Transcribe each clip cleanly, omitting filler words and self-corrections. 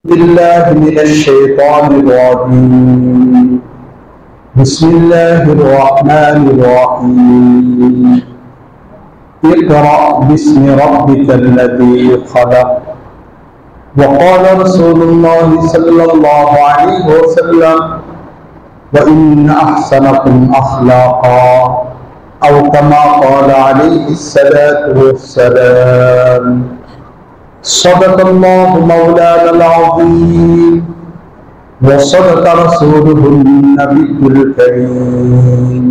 بالله من الشيطان الرجيم بسم الله الرحمن الرحيم اقرأ باسم ربك الذي خلق وقال رسول الله صلى الله عليه وسلم وإن أحسنكم أخلاقا أو كما قال عليه الصلاة والسلام صدق الله مولانا العظيم وصدق رسوله النبي الكريم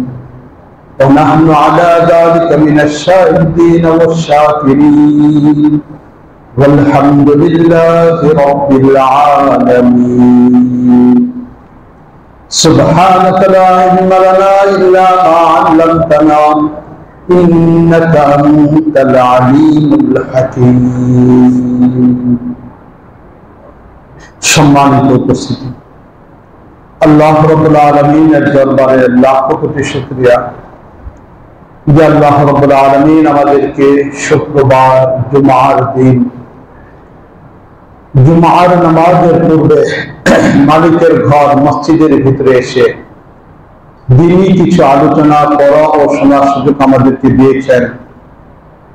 ونحن على ذلك من الشاهدين والشاكرين والحمد لله رب العالمين سبحانك لا علم لنا إلا ما علمتنا إنك أنت العليم الحكيم সম্মানিত উপস্থিতি আল্লাহ রাব্বুল আলামিনের দরবারে লাখ কোটি শুকরিয়া যে আল্লাহ রাব্বুল আলামিন আমাদেরকে শুক্রবার জুমার দিন জুমার নামাজের পূর্বে মালিকের ঘর মসজিদের ভিতরে এসে দিনই কিছু আলোচনা করা ও শোনার সুযোগ আমাদেরকে দিয়েছেন।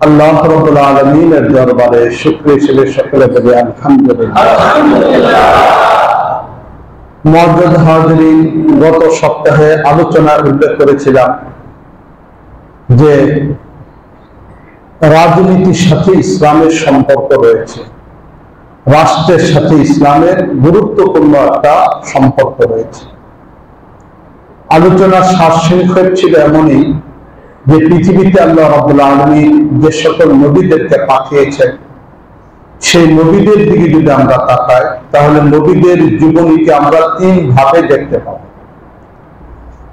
আল্লাহ রাব্বুল আলামিনের দরবারে শুকরিয়া হিসেবে সকলে বলি আলহামদুলিল্লাহ। মুআজ্জাজ হাজিরিন, গত সপ্তাহে আলোচনায় উল্লেখ করেছিলাম যে রাজনীতির সাথে ইসলামের সম্পর্ক রয়েছে, রাষ্ট্রের সাথে ইসলামের গুরুত্বপূর্ণ একটা সম্পর্ক রয়েছে। আলোচনার সারসংক্ষেপ ছিল এমনই যে পৃথিবীতে আল্লাহ রাব্বুল আলামিন যে সকল নবীদেরকে পাঠিয়েছেন সেই নবীদের দিকে যদি আমরা তাকাই তাহলে নবীদের জীবনীকে আমরা তিন ভাবে দেখতে পাবো।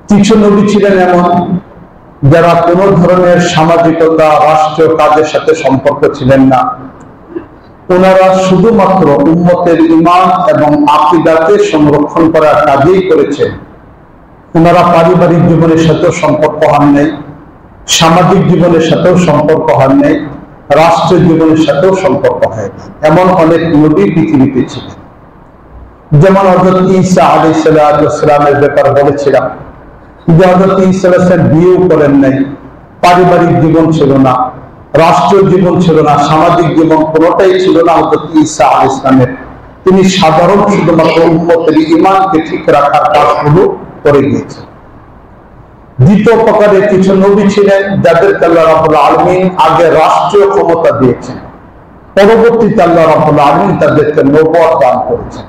কিছু নবী ছিলেন এমন যারা কোনো ধরনের সামাজিকতা রাষ্ট্রীয় কাজের সাথে সম্পর্ক ছিলেন না, ওনারা শুধুমাত্র উম্মতের ঈমান এবং আকীদাকে সংরক্ষণ করার কাজই করেছেন। ওনারা পারিবারিক জীবনের সাথেও সম্পর্ক হন নাই, সামাজিক জীবনের সাথেও সম্পর্ক হন নাই, রাষ্ট্রের জীবনের সাথেও সম্পর্ক হয় না। এমন অনেক নবী পৃথিবীতে ছিলেন। যেমন হযরত ঈসা আলাইহিস সালামের ব্যাপারে বলেছিলাম যে হযরত ঈসা আলাইহিস সালাম বিয়েও করেন নাই, পারিবারিক জীবন ছিল না, রাষ্ট্রীয় জীবন ছিল না, সামাজিক জীবন কোনোটাই ছিল না হযরত ঈসা আলাইহিস সালামের। তিনি সাধারণ শুধুমাত্র উম্মতের ঈমানকে ঠিক রাখার কাজগুলো করে গিয়েছেন। দ্বিতীয় প্রকারের কিছু নবী ছিলেন যাদেরকে আল্লাহ রাব্বুল আলামিন আগে রাষ্ট্রীয় ক্ষমতা দিয়েছেন, পরবর্তীতে আল্লাহ রাব্বুল আলামিন তাদেরকে নবুয়ত দান করেছেন।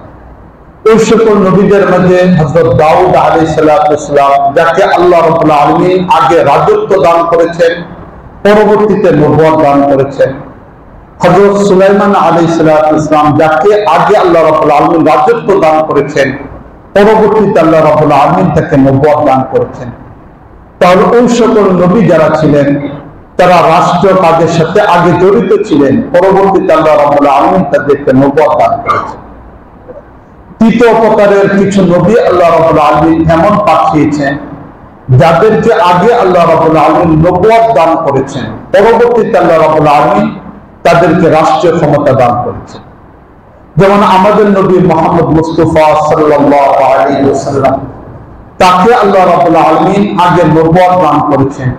ওই সকল নবীদের মধ্যে হযরত দাউদ আলাইহিস সালাম, যাকে আল্লাহ রাব্বুল আলামিন আগে রাজত্ব দান করেছেন, পরবর্তীতে নবুয়ত দান করেছেন। হযরত সুলাইমান আলাইহিস সালাম, যাকে আগে আল্লাহ রাব্বুল আলামিন রাজত্ব দান করেছেন, পরবর্তীতে আল্লাহ রাব্বুল আলামিন তাকে নবুয়ত দান করেছেন। তাহলে ওই সকল নবী যারা ছিলেন তারা রাষ্ট্রীয় কাজের সাথে আগে জড়িত ছিলেন, পরবর্তীতে আল্লাহ রাব্বুল আলামিন তাদেরকে নবুয়ত দান করেছেন। তৃতীয় প্রকারের কিছু নবী আল্লাহ রাব্বুল আলামিন এমন পাঠিয়েছেন যাদেরকে আগে আল্লাহ রাব্বুল আলামিন নবুয়ত দান করেছেন, পরবর্তীতে আল্লাহ রাব্বুল আলামিন তাদেরকে রাষ্ট্রীয় ক্ষমতা দান করেছেন। যেমন আমাদের নবী মুহাম্মদ মুস্তাফা সাল্লাল্লাহু আলাইহি ওয়াসাল্লাম, তাকে আল্লাহ রাব্বুল আলামিন আগে নবুয়ত দান করেছেন।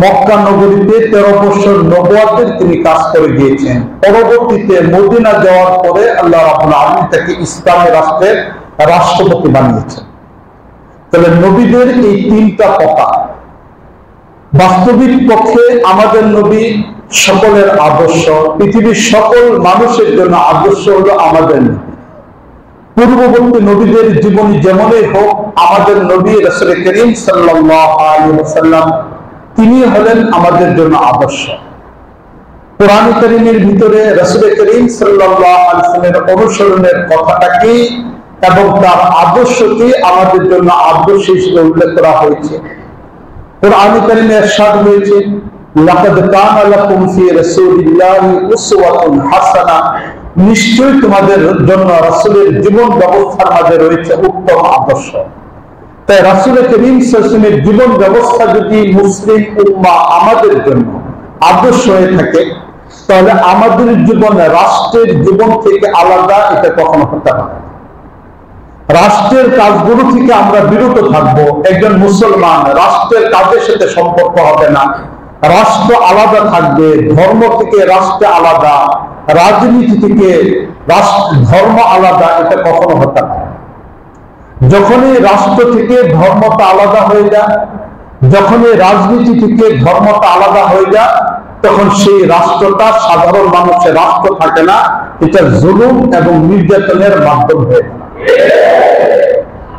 মক্কা নগরীতে 13 বছর নবুয়তের তিনি কাজ করে গিয়েছেন। পরবর্তীতে মদিনা যাওয়ার পরে আল্লাহ রাব্বুল আলামিন তাকে ইসলামী রাষ্ট্রের রাষ্ট্রপতি বানিয়েছেন। তাহলে নবীদের এই তিনটা প্রকার। বাস্তবিক পক্ষে আমাদের নবী সকলের আদর্শ, পৃথিবীর সকল মানুষের জন্য আদর্শ হলো আমাদের নবী। পূর্ববর্তী নবীদের জীবনী যেমনই হোক, আমাদের নবী রাসূল করিম সাল্লাল্লাহু আলাইহি ওয়াসাল্লাম তিনি হলেন আমাদের জন্য আদর্শ। কোরআন কারীমের ভিতরে রাসূল করিম সাল্লাল্লাহু আলাইহি ওয়াসাল্লামের অনুসরণের কথাটাকে এবং তার আদর্শকে আমাদের জন্য আদর্শ হিসেবে উল্লেখ করা হয়েছে। কোরআন কারীমে ইরশাদ হয়েছে, লাকাদ কানা লাকুম ফি রাসূলিল্লাহি উসওয়াতুন হাসানা, নিশ্চয়ই তোমাদের জন্য রাসূলের জীবন ব্যবস্থার মাঝে রয়েছে উত্তম আদর্শ। তাই রাসূল করিম সাল্লাল্লাহু আলাইহি ওয়াসাল্লামের জীবন ব্যবস্থা যদি মুসলিম উম্মাহ আমাদের জন্য আদর্শ হয়ে থাকে, তাহলে আমাদের জীবনে রাষ্ট্রের জীবন থেকে আলাদা এটা কখনো হতে পারে না। রাষ্ট্রের কাজগুলো থেকে আমরা বিরত থাকবো। একজন মুসলমান রাষ্ট্রের কাজের সাথে সম্পর্ক হবে না, রাষ্ট্র আলাদা থাকবে, ধর্ম থেকে রাষ্ট্র আলাদা, রাজনীতি থেকে ধর্ম আলাদা, এটা কখনো হতে পারে না। যখনই রাষ্ট্র থেকে ধর্মটা আলাদা হয়ে যায়, যখনই রাজনীতি থেকে ধর্মটা আলাদা হয়ে যায়, তখন সেই রাষ্ট্রটা সাধারণ মানুষের রাষ্ট্র থাকে না, এটা জুলুম এবং নির্যাতনের মাধ্যম হয়ে যায়।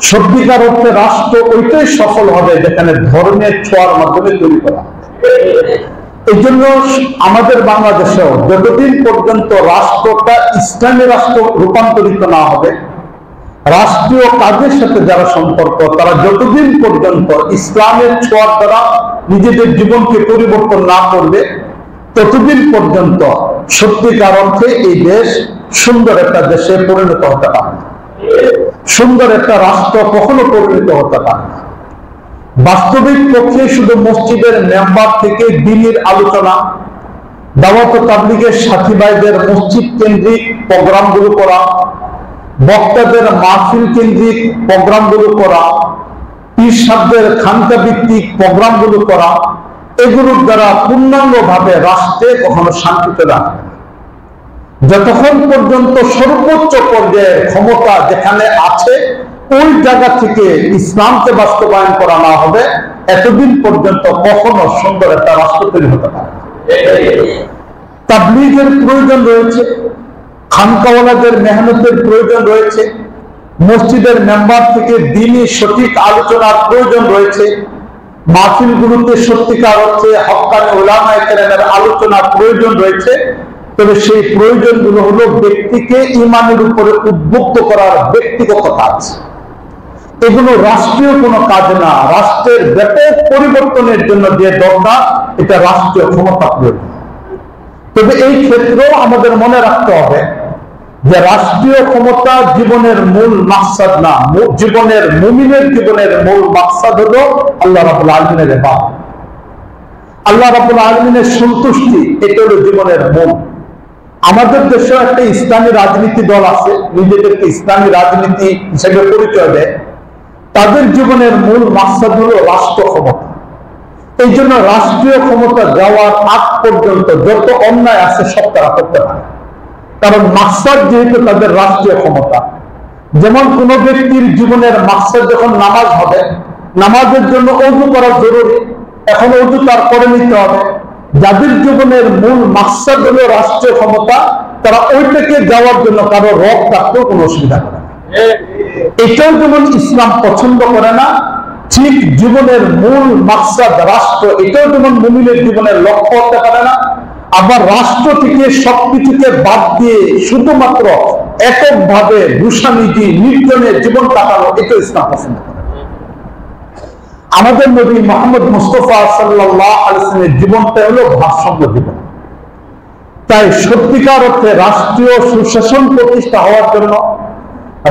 সত্যিকার অর্থে রাষ্ট্র ওইটাই সফল হবে যেখানে ধর্মের ছোঁয়ার মাধ্যমে তৈরি করা। এই জন্য আমাদের বাংলাদেশেও যতদিন পর্যন্ত রাষ্ট্রটা ইসলামী রাষ্ট্র রূপান্তরিত না হবে, রাষ্ট্রীয় কাজের সাথে যারা সম্পর্ক তারা যতদিন পর্যন্ত ইসলামের ছোঁয়ার দ্বারা নিজেদের জীবনকে পরিবর্তন না করবে, ততদিন পর্যন্ত সত্যিকার অর্থে এই দেশ সুন্দর একটা দেশে পরিণত হতে পারে না, সুন্দর একটা রাষ্ট্র কখনো পরিণত হতে পারে না। বাস্তবিক পক্ষে শুধু মসজিদের মেম্বার থেকে দ্বীনের আলোচনা, দাওয়াত ও তাবলীগের সাথী ভাইদের মসজিদ কেন্দ্রিক প্রোগ্রামগুলো করা, বক্তাদের মাহফিল কেন্দ্রিক প্রোগ্রামগুলো করা, পীর সাহেবদের খানকা ভিত্তিক প্রোগ্রামগুলো করা, এগুলোর দ্বারা পূর্ণাঙ্গভাবে রাষ্ট্রে কখনো শান্তিতে রাখবে না। যতক্ষণ পর্যন্ত সর্বোচ্চ পর্যায়ের ক্ষমতা যেখানে আছে ওই জায়গা থেকে ইসলামকে বাস্তবায়ন করা না হবে, এতদিন পর্যন্ত কখনো সুন্দর একটা রাষ্ট্র তৈরি হতে পারে না। তাবলীগের প্রয়োজন রয়েছে, খানকাওয়ালাদের মেহনতের প্রয়োজন রয়েছে, মসজিদের মেম্বার থেকে দ্বীনি সঠিক আলোচনার প্রয়োজন রয়েছে, মাহফিলগুলোতে সত্যিকার অর্থে হক্কানি উলামায়ে কেরামের আলোচনার প্রয়োজন রয়েছে। তবে সেই প্রয়োজনগুলো হলো ব্যক্তিকে ঈমানের উপরে উদ্বুদ্ধ করার ব্যক্তিগত কাজ। এগুলো রাষ্ট্রীয় কোনো কাজ না। রাষ্ট্রের ব্যাপক পরিবর্তনের জন্য যে দরকার, এটা রাষ্ট্রীয় ক্ষমতা প্রয়োজন। তবে এই ক্ষেত্রেও আমাদের মনে রাখতে হবে যে রাষ্ট্রীয় ক্ষমতা জীবনের মূল মাকসাদ না। জীবনের মুমিনের জীবনের মূল মাকসাদ হলো আল্লাহ রাব্বুল আলামিনের ইবাদত, আল্লাহ রাব্বুল আলামিনের সন্তুষ্টি, এটা হলো জীবনের মূল। আমাদের দেশে একটা ইসলামী রাজনীতি দল আছে, নিজেদেরকে ইসলামী রাজনীতি হিসেবে পরিচয় দেয়। তাদের জীবনের মূল মাকসাদ হলো রাষ্ট্র ক্ষমতা। এই জন্য রাষ্ট্রীয় ক্ষমতা যাওয়ার আগ পর্যন্ত যত অন্যায় আছে সব তারা করতে পারে, কারণ মাকসাদ যেহেতু তাদের রাষ্ট্রীয় ক্ষমতা। যেমন কোন ব্যক্তির জীবনের মাকসাদ যখন নামাজ হবে, নামাজের জন্য ওযু করা জরুরি, এখন ওযু তার করে নিতে হবে। যাদের জীবনের মূল মাকসাদ হলো রাষ্ট্রীয় ক্ষমতা, তারা ওইটাকে যাওয়ার জন্য কারো রব থাকতেও কোনো অসুবিধা করে না। এটাও যেমন ইসলাম পছন্দ করে না, ঠিক জীবনের মূল মাকসাদ রাষ্ট্র, এটাও যেমন মুমিনের জীবনের লক্ষ্য হতে পারে না। আবার রাষ্ট্র থেকে সবকিছুকে বাদ দিয়ে শুধুমাত্র এককভাবে রুশানিজি নির্জনে জীবন কাটানো, এটা ইসলাম পছন্দ করে। আমাদের নবী মুহাম্মদ মুস্তাফা সাল্লাল্লাহু আলাইহি ওয়াসাল্লামের জীবনটা হলো ভারসাম্য জীবন। তাই সত্যিকার অর্থে রাষ্ট্রীয় সুশাসন প্রতিষ্ঠা হওয়ার জন্য,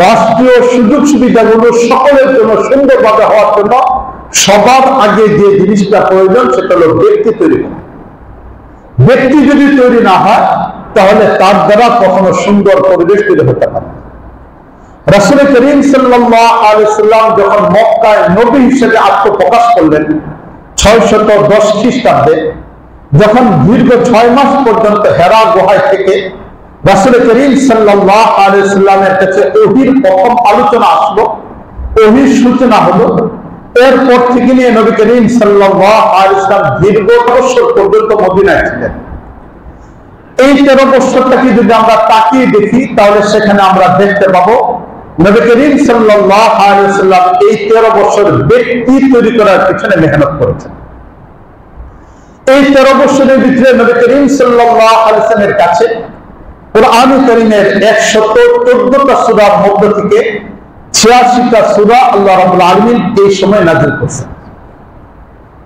রাষ্ট্রীয় সুযোগ সুবিধাগুলো সকলের জন্য সুন্দরভাবে হওয়ার জন্য সবার আগে যে জিনিসটা প্রয়োজন সেটা হলো ব্যক্তি তৈরি করা। ব্যক্তি যদি তৈরি না হয় তাহলে তার দ্বারা কখনো সুন্দর পরিবেশ তৈরি হতে পারে না। রাসূল করিম সাল্লাল্লাহু আলাইহি ওয়াসাল্লাম যখন মক্কায় নবী হিসেবে আত্মপ্রকাশ করলেন 610 খ্রিস্টাব্দে, যখন দীর্ঘ 6 মাস পর্যন্ত হেরা গুহায় থেকে রাসূল করিম সাল্লাল্লাহু আলাইহি ওয়াসাল্লামের কাছে ওহীর প্রথম আলোচনা আসলো, ওহীর সূচনা হলো, এরপর থেকে নিয়ে নবী করিম সাল্লাল্লাহু আলাইহি ওয়াসাল্লাম দীর্ঘ বছর পর্যন্ত মদিনায় ছিলেন। এই 13 বছরটাকে যদি আমরা তাকিয়ে দেখি তাহলে সেখানে আমরা দেখতে পাবো নবী করিম সাল্লাল্লাহু আলাইহি ওয়াসাল্লাম এই 13 বছর ব্যক্তি তৈরি করার পিছনে মেহনত করেছেন। এই 13 বছরের ভিতরে নবী করিম সাল্লাল্লাহু আলাইহি ওয়াসাল্লামের কাছে কুরআন কারীমের 114টা সূরার মধ্য থেকে 86টা সূরা আল্লাহ রাব্বুল আলামিন এই সময় নাযিল করেছেন।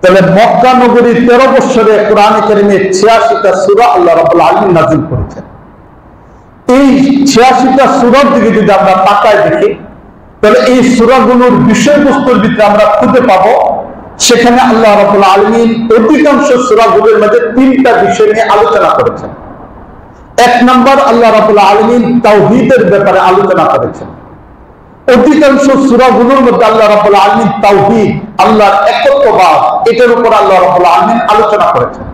তাহলে মক্কা নগরীর 13 বছরে কুরআন কারীমের 86টা সূরা আল্লাহ রাব্বুল আলামিন নাযিল করেছেন। এই 86টা সূরার দিকে যদি আমরা তাকাই দেখি তাহলে এই সূরাগুলোর বিষয়বস্তুর ভিতরে আমরা খুঁজে পাবো সেখানে আল্লাহ রাব্বুল আলামিন অধিকাংশ সূরাগুলোর মধ্যে 3টা বিষয় নিয়ে আলোচনা করেছেন। এক নম্বর, আল্লাহ রাব্বুল আলামিন তাওহীদের ব্যাপারে আলোচনা করেছেন। অধিকাংশ সূরাগুলোর মধ্যে আল্লাহ রাব্বুল আলামিন তাওহীদ, আল্লাহর একত্ববাদ, এটার উপর আল্লাহ রাব্বুল আলামিন আলোচনা করেছেন।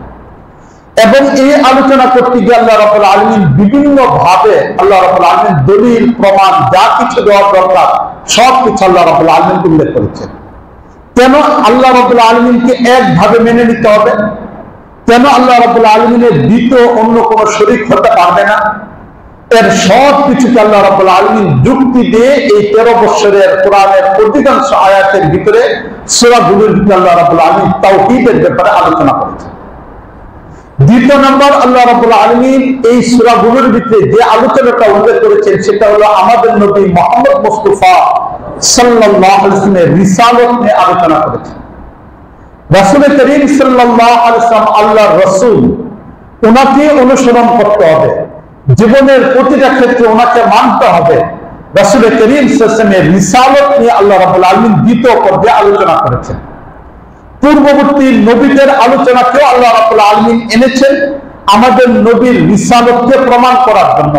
এবং এই আলোচনা করতে গিয়ে আল্লাহ রাব্বুল আলামিন বিভিন্ন ভাবে আল্লাহ রাব্বুল আলামিন দলিল প্রমাণ যা কিছু দেওয়ার দরকার সব কিছু আল্লাহ রাব্বুল আলামিন উল্লেখ করেছেন। কেন আল্লাহ রাব্বুল আলামিনকে একভাবে মেনে নিতে হবে? কেন আল্লাহ রাব্বুল আলামিনের দ্বিতীয় অন্য কোনো শরীক হতে পারবে না? এর সব কিছুকে আল্লাহ রাব্বুল আলামিন যুক্তি দিয়ে এই 13 বছরের কোরআনের অধিকাংশ আয়াতের ভিতরে সূরাগুলোর ভিতরে আল্লাহ রাব্বুল আলামিন তাওহীদের ব্যাপারে আলোচনা করেছেন। দ্বিতীয় নম্বর, আল্লাহ রাব্বুল আলামিন এই সূরাগুলোর ভিতরে যে আলোচনাটা উল্লেখ করেছেন সেটা হলো আমাদের নবী মুহাম্মদ মুস্তাফা সাল্লাল্লাহু আলাইহি ওয়াসাল্লামের রিসালাত নিয়ে আলোচনা করেছেন। রাসূল করিম সাল্লাল্লাহু আলাইহি ওয়াসাল্লাম আল্লাহর রাসূল, ওনাকে অনুসরণ করতে হবে, জীবনের প্রতিটা ক্ষেত্রে ওনাকে মানতে হবে। রাসূল করিম সাল্লাল্লাহু আলাইহি ওয়াসাল্লামের রিসালাত নিয়ে আল্লাহ রাব্বুল আলামিন দ্বিতীয় পর্যায়ে আলোচনা করেছেন। পূর্ববর্তী নবীদের আলোচনাকেও আল্লাহ রাব্বুল আলামিন এনেছেন আমাদের নবীর রিসালাতকে প্রমাণ করার জন্য।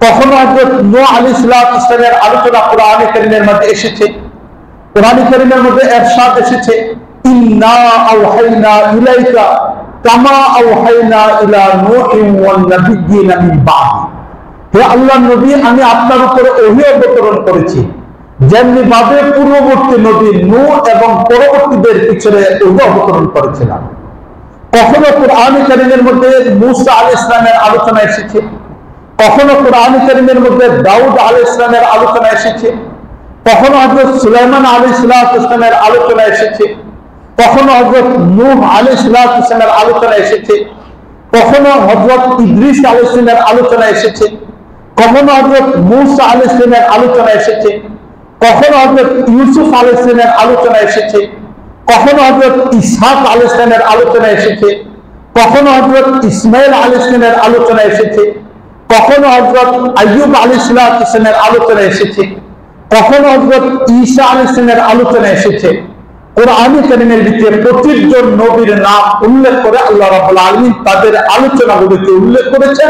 কখনো হযরত নূহ আলাইহিস সালামের আলোচনা কোরআনে কারীমের মধ্যে এসেছে, কোরআনে কারীমের মধ্যে ইরশাদ এসেছে, ইন্না আওহাইনা ইলাইকা কামা আওহাইনা ইলা নূহিন ওয়ান নাবিয়্যিনা মিন বা'দি। হে আল্লাহর নবী, আমি আপনার উপরে ওহী অবতরণ করেছি যেমনি ভাবে পূর্ববর্তী নবী নূহ এবং পরবর্তীদের পিছনে ওহী অবতরণ করেছিলাম। কখনো কোরআনে কারীমের মধ্যে মূসা আলাইহিস সালামের আলোচনা এসেছে, কখনো কোরআনে কারীমের মধ্যে দাউদ আলাইহিস সালামের আলোচনা এসেছে, কখনো হযরত সুলাইমান আলাইহিস সালামের আলোচনা এসেছে, কখনো হযরত নূহ আলাইহিস সালামের আলোচনা এসেছে, কখনো হযরত ইদ্রিস আলাইহিস সালামের আলোচনা এসেছে, কখনো হযরত মূসা আলাইহিস সালামের আলোচনা এসেছে, কখনো হযরত ইউসুফ আলাইহিস সালামের আলোচনা এসেছে, কখনো হযরত ইসহাক আলাইহিস সালামের আলোচনা এসেছে, কখনো হযরত ইসমাঈল আলাইহিস সালামের আলোচনা এসেছে, কখনো হযরত আইয়ুব আলাইহিস সালামের আলোচনা এসেছে, কখনো হযরত ঈসা আলাইহিস সালামের আলোচনা এসেছে। কোরআনে কারীমের ভিতরে 25 জন নবীর নাম উল্লেখ করে আল্লাহ রাব্বুল আলামিন তাদের আলোচনাগুলোকে উল্লেখ করেছেন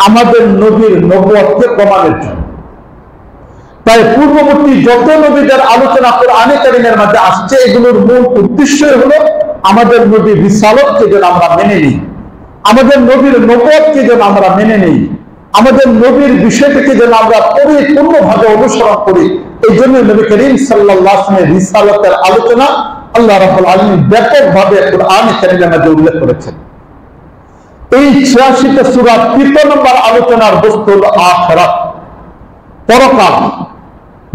আমাদের নবীর নবুয়তকে প্রমাণের জন্য। তাই পূর্ববর্তী যত নবীদের আলোচনা কোরআনে কারীমের মধ্যে আসছে, এগুলোর মূল উদ্দেশ্যই হলো আমাদের নবীর রিসালাতকে যেন আমরা মেনে নিই, আমাদের নবীর নবুয়তকে যেন আমরা মেনে নিই, আমাদের নবীর বিষয়টাকে যেন আমরা পরিপূর্ণভাবে অনুসরণ করি। এই জন্য নবী করিম সাল্লাল্লাহু আলাইহি ওয়াসাল্লামের রিসালাতের আলোচনা আল্লাহ রাব্বুল আলামিন ব্যাপকভাবে কোরআনে কারীমের মধ্যে উল্লেখ করেছেন। এই 86টা সূরা 3 নম্বর আলোচনার বস্তু হলো আখিরাত, পরকাল।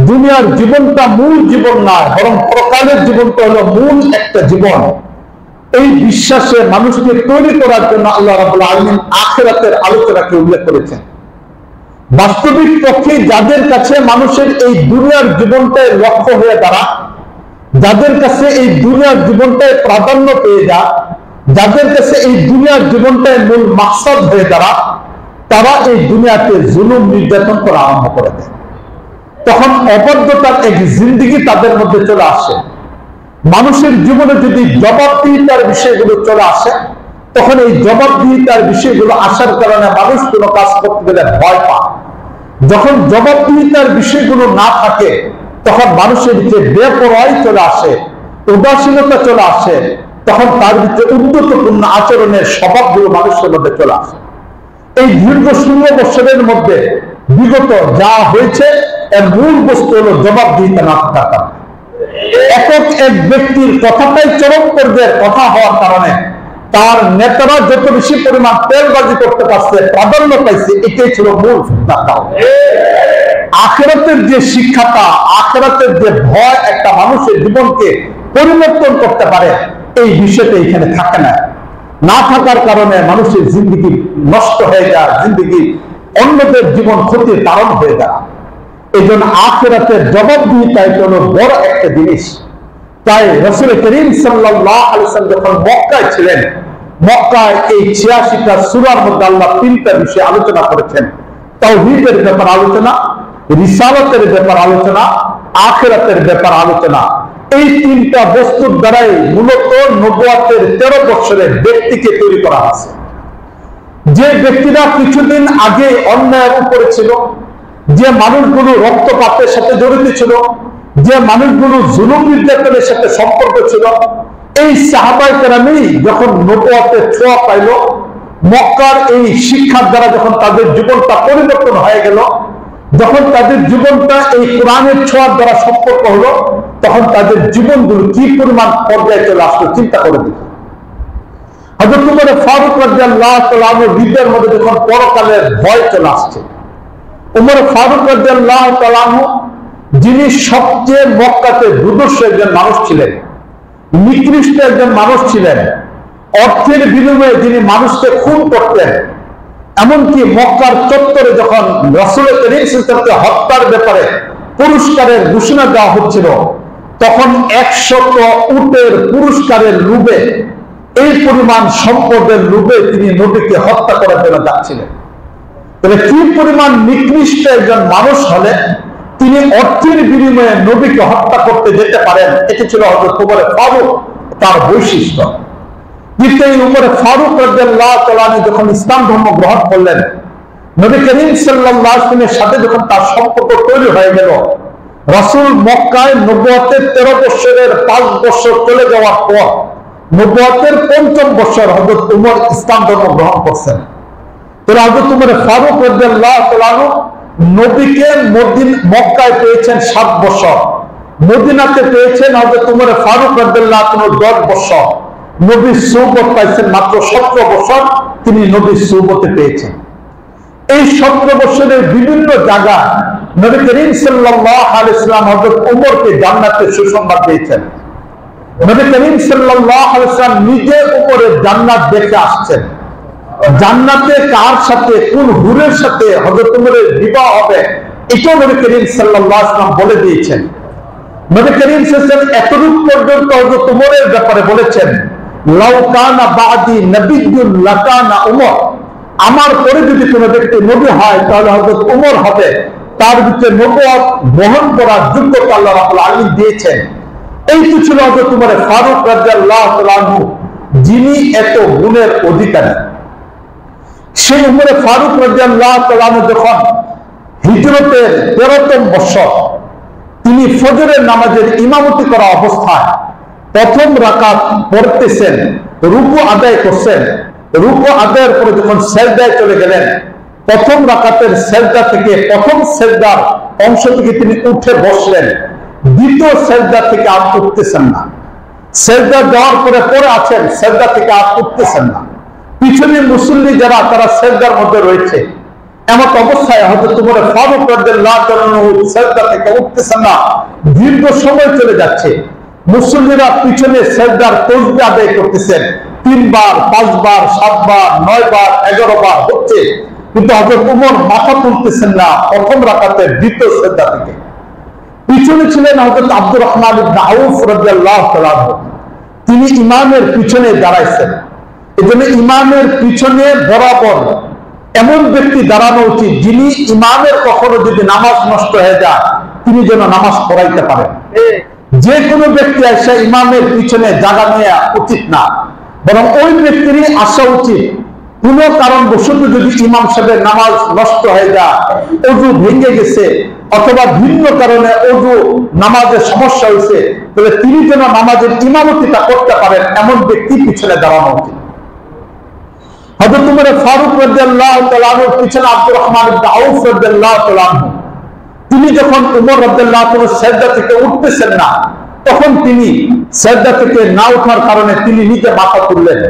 দুনিয়ার জীবনটা মূল জীবন না, বরং পরকালের জীবনটা হলো মূল একটা জীবন। এই বিশ্বাসে মানুষকে তৈরি করার জন্য আল্লাহ রাব্বুল আলামিন আখিরাতের আলোচনাকে উল্লেখ করেছেন। বাস্তবিক পক্ষে যাদের কাছে মানুষের এই দুনিয়ার জীবনটাই লক্ষ্য হয়ে দাঁড়ায়, যাদের কাছে এই দুনিয়ার জীবনটাই প্রাধান্য পেয়ে যায়, যাদের কাছে এই দুনিয়ার জীবনটাই মূল মাকসাদ হয়ে দাঁড়ায়, তারা এই দুনিয়াতে জুলুম নির্যাতন করা আরম্ভ করে দেয়। তখন অবাধ্যতার এক জিন্দেগি তাদের মধ্যে চলে আসে। মানুষের জীবনে যদি জবাবদিহিতার বিষয়গুলো চলে আসে, তখন এই জবাবদিহিতার বিষয়গুলো আসার কারণে মানুষ কোনো কাজ করতে গেলে ভয় পায়। যখন জবাবদিহিতার বিষয়গুলো না থাকে, তখন মানুষের ভিতরে বেপরোয়াই চলে আসে, উদাসীনতা চলে আসে, তখন তার ভিতরে উদ্যতপূর্ণ আচরণের স্বভাবগুলো মানুষের মধ্যে চলে আসে। এই দীর্ঘ 16 বছরের মধ্যে বিগত যা হয়েছে, এর মূল বস্তু হলো জবাবদিহিতা না থাকার কারণে। একক এক ব্যক্তির কথাটাই চরম পর্যায়ের কথা হওয়ার কারণে তার নেতারা যত বেশি পরিমাণ তেলবাজি করতে পারছে, প্রাধান্য পাইছে, এটাই ছিল মূল ফিতনা। আখিরাতের যে শিক্ষাটা, আখিরাতের যে ভয় একটা মানুষের জীবনকে পরিবর্তন করতে পারে, এই বিষয়টা এখানে থাকে না। না থাকার কারণে মানুষের জিন্দগি নষ্ট হয়ে যায়, জিন্দগি অন্যদের জীবন ক্ষতির কারণ হয়ে যায়। এই জন্য আখিরাতের জবাবদিহিতা হলো বড় একটা জিনিস। তাই রাসূল করিম সাল্লাল্লাহু আলাইহি ওয়াসাল্লাম যখন মক্কায় ছিলেন, মক্কায় এই 86টা সূরার মধ্যে আল্লাহ 3টা বিষয় আলোচনা করেছেন। তাওহীদের ব্যাপার আলোচনা, রিসালাতের ব্যাপার আলোচনা, আখিরাতের ব্যাপার আলোচনা। এই 3টা বস্তুর দ্বারাই মূলত নবুয়তের 13 বছরের ব্যক্তিকে তৈরি করা হয়েছে। যে ব্যক্তিরা কিছুদিন আগে অন্যায়ের উপরে ছিল, যে মানুষগুলো রক্তপাতের সাথে জড়িত ছিল, যে মানুষগুলো জুলুম নির্যাতনের সাথে সম্পর্ক ছিল, এই সাহাবায়ে কেরামই যখন নবুয়তের ছোঁয়া পাইল, মক্কার এই শিক্ষার দ্বারা যখন তাদের জীবনটা পরিবর্তন হয়ে গেল, যখন তাদের জীবনটা এই কোরআনের ছোঁয়ার দ্বারা সম্পর্ক হলো, তখন তাদের জীবনগুলো কি পরিমাণ পর্যায়ে চলে আসলো চিন্তা করে দিল। হযরত উমর ফারুক রাদিয়াল্লাহু তাআলা আনহুর হৃদয়ের মধ্যে যখন পরকালের ভয় চলে আসছে, উমর ফারুক রাদিয়াল্লাহু তাআলা আনহু যিনি সবচেয়ে মক্কাতে দুর্দর্শ একজন মানুষ ছিলেন, নিকৃষ্ট একজন মানুষ ছিলেন, অর্থের বিনিময়ে যিনি মানুষকে খুন করতেন, এমনকি মক্কার চত্বরে যখন রাসূল করিম সাল্লাল্লাহু আলাইহি ওয়াসাল্লামকে হত্যার ব্যাপারে পুরস্কারের ঘোষণা দেওয়া হচ্ছিল, তখন 100 উটের পুরস্কারের লোভে, এই পরিমাণ সম্পদের লোভে তিনি নবীকে হত্যা করার জন্য যাচ্ছিলেন। তাহলে কি পরিমাণ নিকৃষ্ট একজন মানুষ হলে তিনি অর্থের বিনিময়ে নবীকে হত্যা করতে যেতে পারেন, এটি ছিল হযরত উমর ফারুক তার বৈশিষ্ট্য। কিন্তু এই উমর ফারুক রাদিয়াল্লাহু তাআলা যখন ইসলাম ধর্ম গ্রহণ করলেন, নবী করিম সাল্লাল্লাহু আলাইহি ওয়াসাল্লামের সাথে যখন তার সম্পর্ক তৈরি হয়ে গেল, রাসূল মক্কায় নবুয়তের 13 বছরের 5 বছর চলে যাওয়ার পর নবুয়তের 5ম বছর হযরত উমর ইসলাম ধর্ম গ্রহণ করছেন। তো হযরত উমর ফারুক রাদিয়াল্লাহু তাআলা নবীকে মক্কায় পেয়েছেন 7 বছর, মদিনাতে পেয়েছেন হযরত উমর ফারুক রাদিয়াল্লাহু তাআলা 10 বছর, নবীর সুহবত পাইছেন মাত্র 17 বছর, তিনি নবীর সুহবতে পেয়েছেন। এই 17 বছরের বিভিন্ন জায়গা নবী করিম সাল্লাল্লাহু আলাইহি ওয়াসাল্লাম হযরত উমরকে জান্নাতের সুসংবাদ দিয়েছেন। নবী করিম সাল্লাল্লাহু আলাইহি ওয়াসাল্লাম নিজে উপরে জান্নাত দেখে আসছেন। জান্নাতে কার সাথে, কোন হুরের সাথে হযরত উমরের বিবাহ হবে, এটাও নবী করিম সাল্লাল্লাহু আলাইহি ওয়াসাল্লাম বলে দিয়েছেন। নবী করিম সাল্লাল্লাহু আলাইহি ওয়াসাল্লাম এতটুকু পর্যন্ত হযরত উমরের ব্যাপারে বলেছেন, লাউ কানা বাদি নবিয়্যুন লাকানা উমর, আমার পরে যদি কোনো ব্যক্তি নবী হয় তাহলে হযরত উমর হবে, তার ভিতরে নবুয়ত গ্রহণ করার যোগ্যতা আল্লাহ রাব্বুল আলামিন দিয়েছেন। এই তো ছিল হযরত উমর ফারুক রাদিয়াল্লাহু তাআলা আনহু, যিনি এত গুণের অধিকারী। সেই উমর ফারুক রাদিয়াল্লাহু তাআলা আনহু যখন হিজরতের 13তম বছর, তিনি ফজরের নামাজের ইমামতি করা অবস্থায় প্রথম রাকাত পড়তেছেন, রুকু আদায় করছেন। রুকু আদায়ের পরে যখন সিজদায় চলে গেলেন, প্রথম রাকাতের সিজদা থেকে প্রথম সিজদার অংশ থেকে তিনি উঠে বসলেন, দ্বিতীয় সিজদা থেকে আর উঠতেছেন না। সিজদা দেওয়ার পরে পড়ে আছেন, সিজদা থেকে আর উঠতেছেন না। পিছনে মুসল্লি যারা, তারা সিজদার মধ্যে রয়েছে। এমন অবস্থায় হযরত উমর ফারুক রাদিয়াল্লাহু তাআলা সিজদা থেকে উঠতেছেন না, দীর্ঘ সময় চলে যাচ্ছে। মুসল্লিরা পিছনে সিজদার তাসবিহ আদায় করতেছেন, 3 বার, 5 বার, 7 বার, 9 বার, 11 বার হচ্ছে, কিন্তু হযরত উমর মাথা তুলতেছেন না প্রথম রাকাতের দ্বিতীয় সিজদা থেকে। পিছনে ছিলেন হযরত আব্দুর রহমান ইবনে আউফ রাদিয়াল্লাহু তাআলা, তিনি ইমামের পিছনে দাঁড়াইছেন। এজন্য ইমামের পিছনে বরাবর এমন ব্যক্তি দাঁড়ানো উচিত, যিনি ইমামের কখনো যদি নামাজ নষ্ট হয়ে যায়, তিনি যেন নামাজ পড়াইতে পারেন। যে কোনো ব্যক্তি এসে ইমামের পিছনে জায়গা নেওয়া উচিত না, বরং ওই ব্যক্তিরই আসা উচিত। কোন কারণবশত যদি ইমাম সাহেবের নামাজ নষ্ট হয়ে যায়, ওযু ভেঙে গেছে, অথবা ভিন্ন কারণে ওযু নামাজের সমস্যা হয়েছে, তাহলে তিনি যেন নামাজের ইমামতিটা করতে পারেন, এমন ব্যক্তি পিছনে দাঁড়ানো উচিত। হযরত উমর ফারুক রাদিয়াল্লাহু তাআলা আনহুর পিছনে আব্দুর রহমান ইবনে আউফ রাদিয়াল্লাহু তাআলা আনহু, তিনি যখন উমর রাদিয়াল্লাহু তাআলা সিজদা থেকে উঠতেছেন না, তখন তিনি সিজদা থেকে না ওঠার কারণে তিনি নিজে মাথা তুললেন।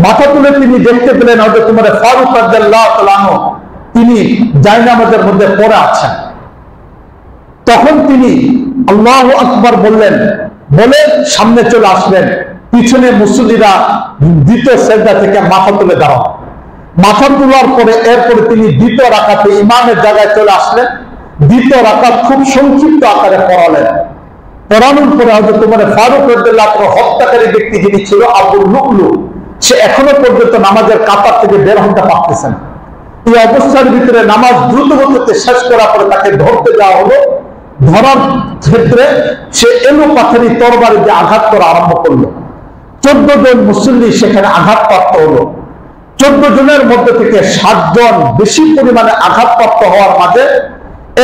মাথা তুলে তিনি দেখতে পেলেন হযরত উমর ফারুক রাদিয়াল্লাহু তাআলা আনহু তিনি জায়নামাজের মধ্যে পড়ে আছেন। তখন তিনি আল্লাহু আকবার বললেন, বলে সামনে চলে আসলেন। পিছনে মুসল্লিরা দ্বিতীয় সিজদা থেকে মাথা তুলে দাঁড়ান। মাথা তোলার পরে এরপরে তিনি দ্বিতীয় রাকাতে ইমামের জায়গায় চলে আসলেন। দ্বিতীয় রাকাত খুব সংক্ষিপ্ত আকারে পড়ালেন। পড়ানোর পরে হযরত উমর ফারুক রাদিয়াল্লাহু তাআলা হত্যাকারী ব্যক্তি যিনি ছিল আবু লুলু, সে এখনো পর্যন্ত নামাজের কাতার থেকে বের হতে পারতেছেন। এই অবস্থার ভিতরে নামাজ দ্রুত গতিতে শেষ করার পরে তাকে ধরতে যাওয়া হলো। ধরার ক্ষেত্রে সে এলো পাথারি তরবারি দিয়ে আঘাত করা আরম্ভ করলো। 14 জন মুসল্লি সেখানে আঘাতপ্রাপ্ত হলো। 14 জনের মধ্যে থেকে 7 জন বেশি পরিমাণে আঘাতপ্রাপ্ত হওয়ার মাঝে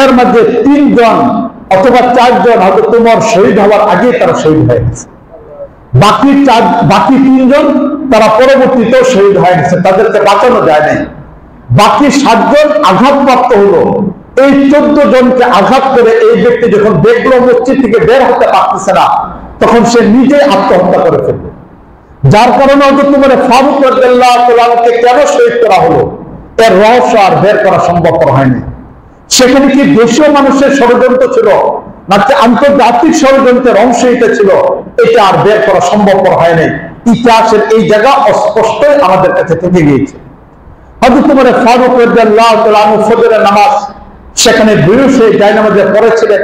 এর মধ্যে 3 জন অথবা 4 জন হয়তো তোমার শহীদ হওয়ার আগে তারা শহীদ হয়ে গেছে। বাকি 3 জন তারা পরবর্তীতেও শহীদ হয়ে গেছে, তাদেরকে বাঁচানো যায় নাই। বাকি 7 জন আঘাতপ্রাপ্ত হলো। এই 14 জনকে আঘাত করে এই ব্যক্তি যখন দেখলো মসজিদ থেকে বের হতে পারতেছে না, তখন সে নিজে আত্মহত্যা করে ফেলল। যার কারণে তোমার ফারুক রাদিয়াল্লাহু তাআলাকে কেন শহীদ করা হলো এর রহস্য আর বের করা সম্ভবপর হয়নি। সেখানে কি দেশীয় মানুষের ষড়যন্ত্র ছিল নাকি আন্তর্জাতিক ষড়যন্ত্রের অংশ এটা ছিল, এটা আর বের করা সম্ভবপর হয়নি। ইতিহাসের এই জায়গা অস্পষ্টই আমাদের কাছে থেকে গিয়েছে। হযরত তোমার ফারুক রাদিয়াল্লাহু তাআলা ফজরের নামাজ সেখানে বসে জায়নামাজে পড়েছিলেন।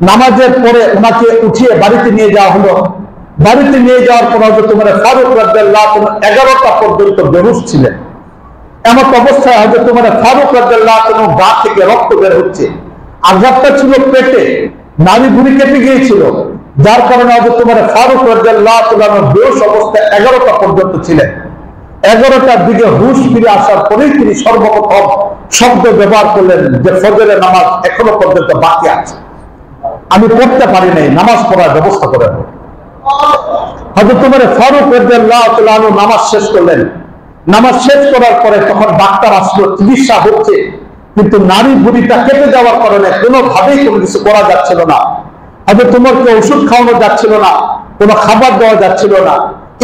নামাজের পরে ওনাকে উঠিয়ে বাড়িতে নিয়ে যাওয়া হলো। বাড়িতে নিয়ে যাওয়ার পর হযরত তোমার ফারুক রাদিয়াল্লাহু তাআলা 11টা পর্যন্ত বেহুশ ছিলেন। এমন অবস্থায় হযরত তোমার ফারুক রাদিয়াল্লাহু তাআলা গা থেকে রক্ত বের হচ্ছে। আঘাতটা ছিল পেটে, নাড়ি ভুঁড়ি কেটে গিয়েছিল, যার কারণে হযরত তোমার ফারুক রাদিয়াল্লাহু তাআলা বেহুশ অবস্থায় 11টা পর্যন্ত ছিলেন। 11টার দিকে হুঁশ ফিরে আসার পরেই তিনি সর্বপ্রথম শব্দ ব্যবহার করলেন যে ফজরের নামাজ এখনো পর্যন্ত বাকি আছে, আমি পড়তে পারি নাই, নামাজ পড়ার ব্যবস্থা করেন। হযরত তোমার ফারুক রাদিয়াল্লাহু তাআলা নামাজ শেষ করলেন। নামাজ শেষ করার পরে তখন ডাক্তার আসলো, চিকিৎসা হচ্ছে, কিন্তু নারী ভুঁড়িটা কেটে যাওয়ার কারণে কোনোভাবেই কোনো কিছু করা যাচ্ছিল না। হয়তো তোমাকে ওষুধ খাওয়ানো যাচ্ছিল না, কোনো খাবার দেওয়া যাচ্ছিল না।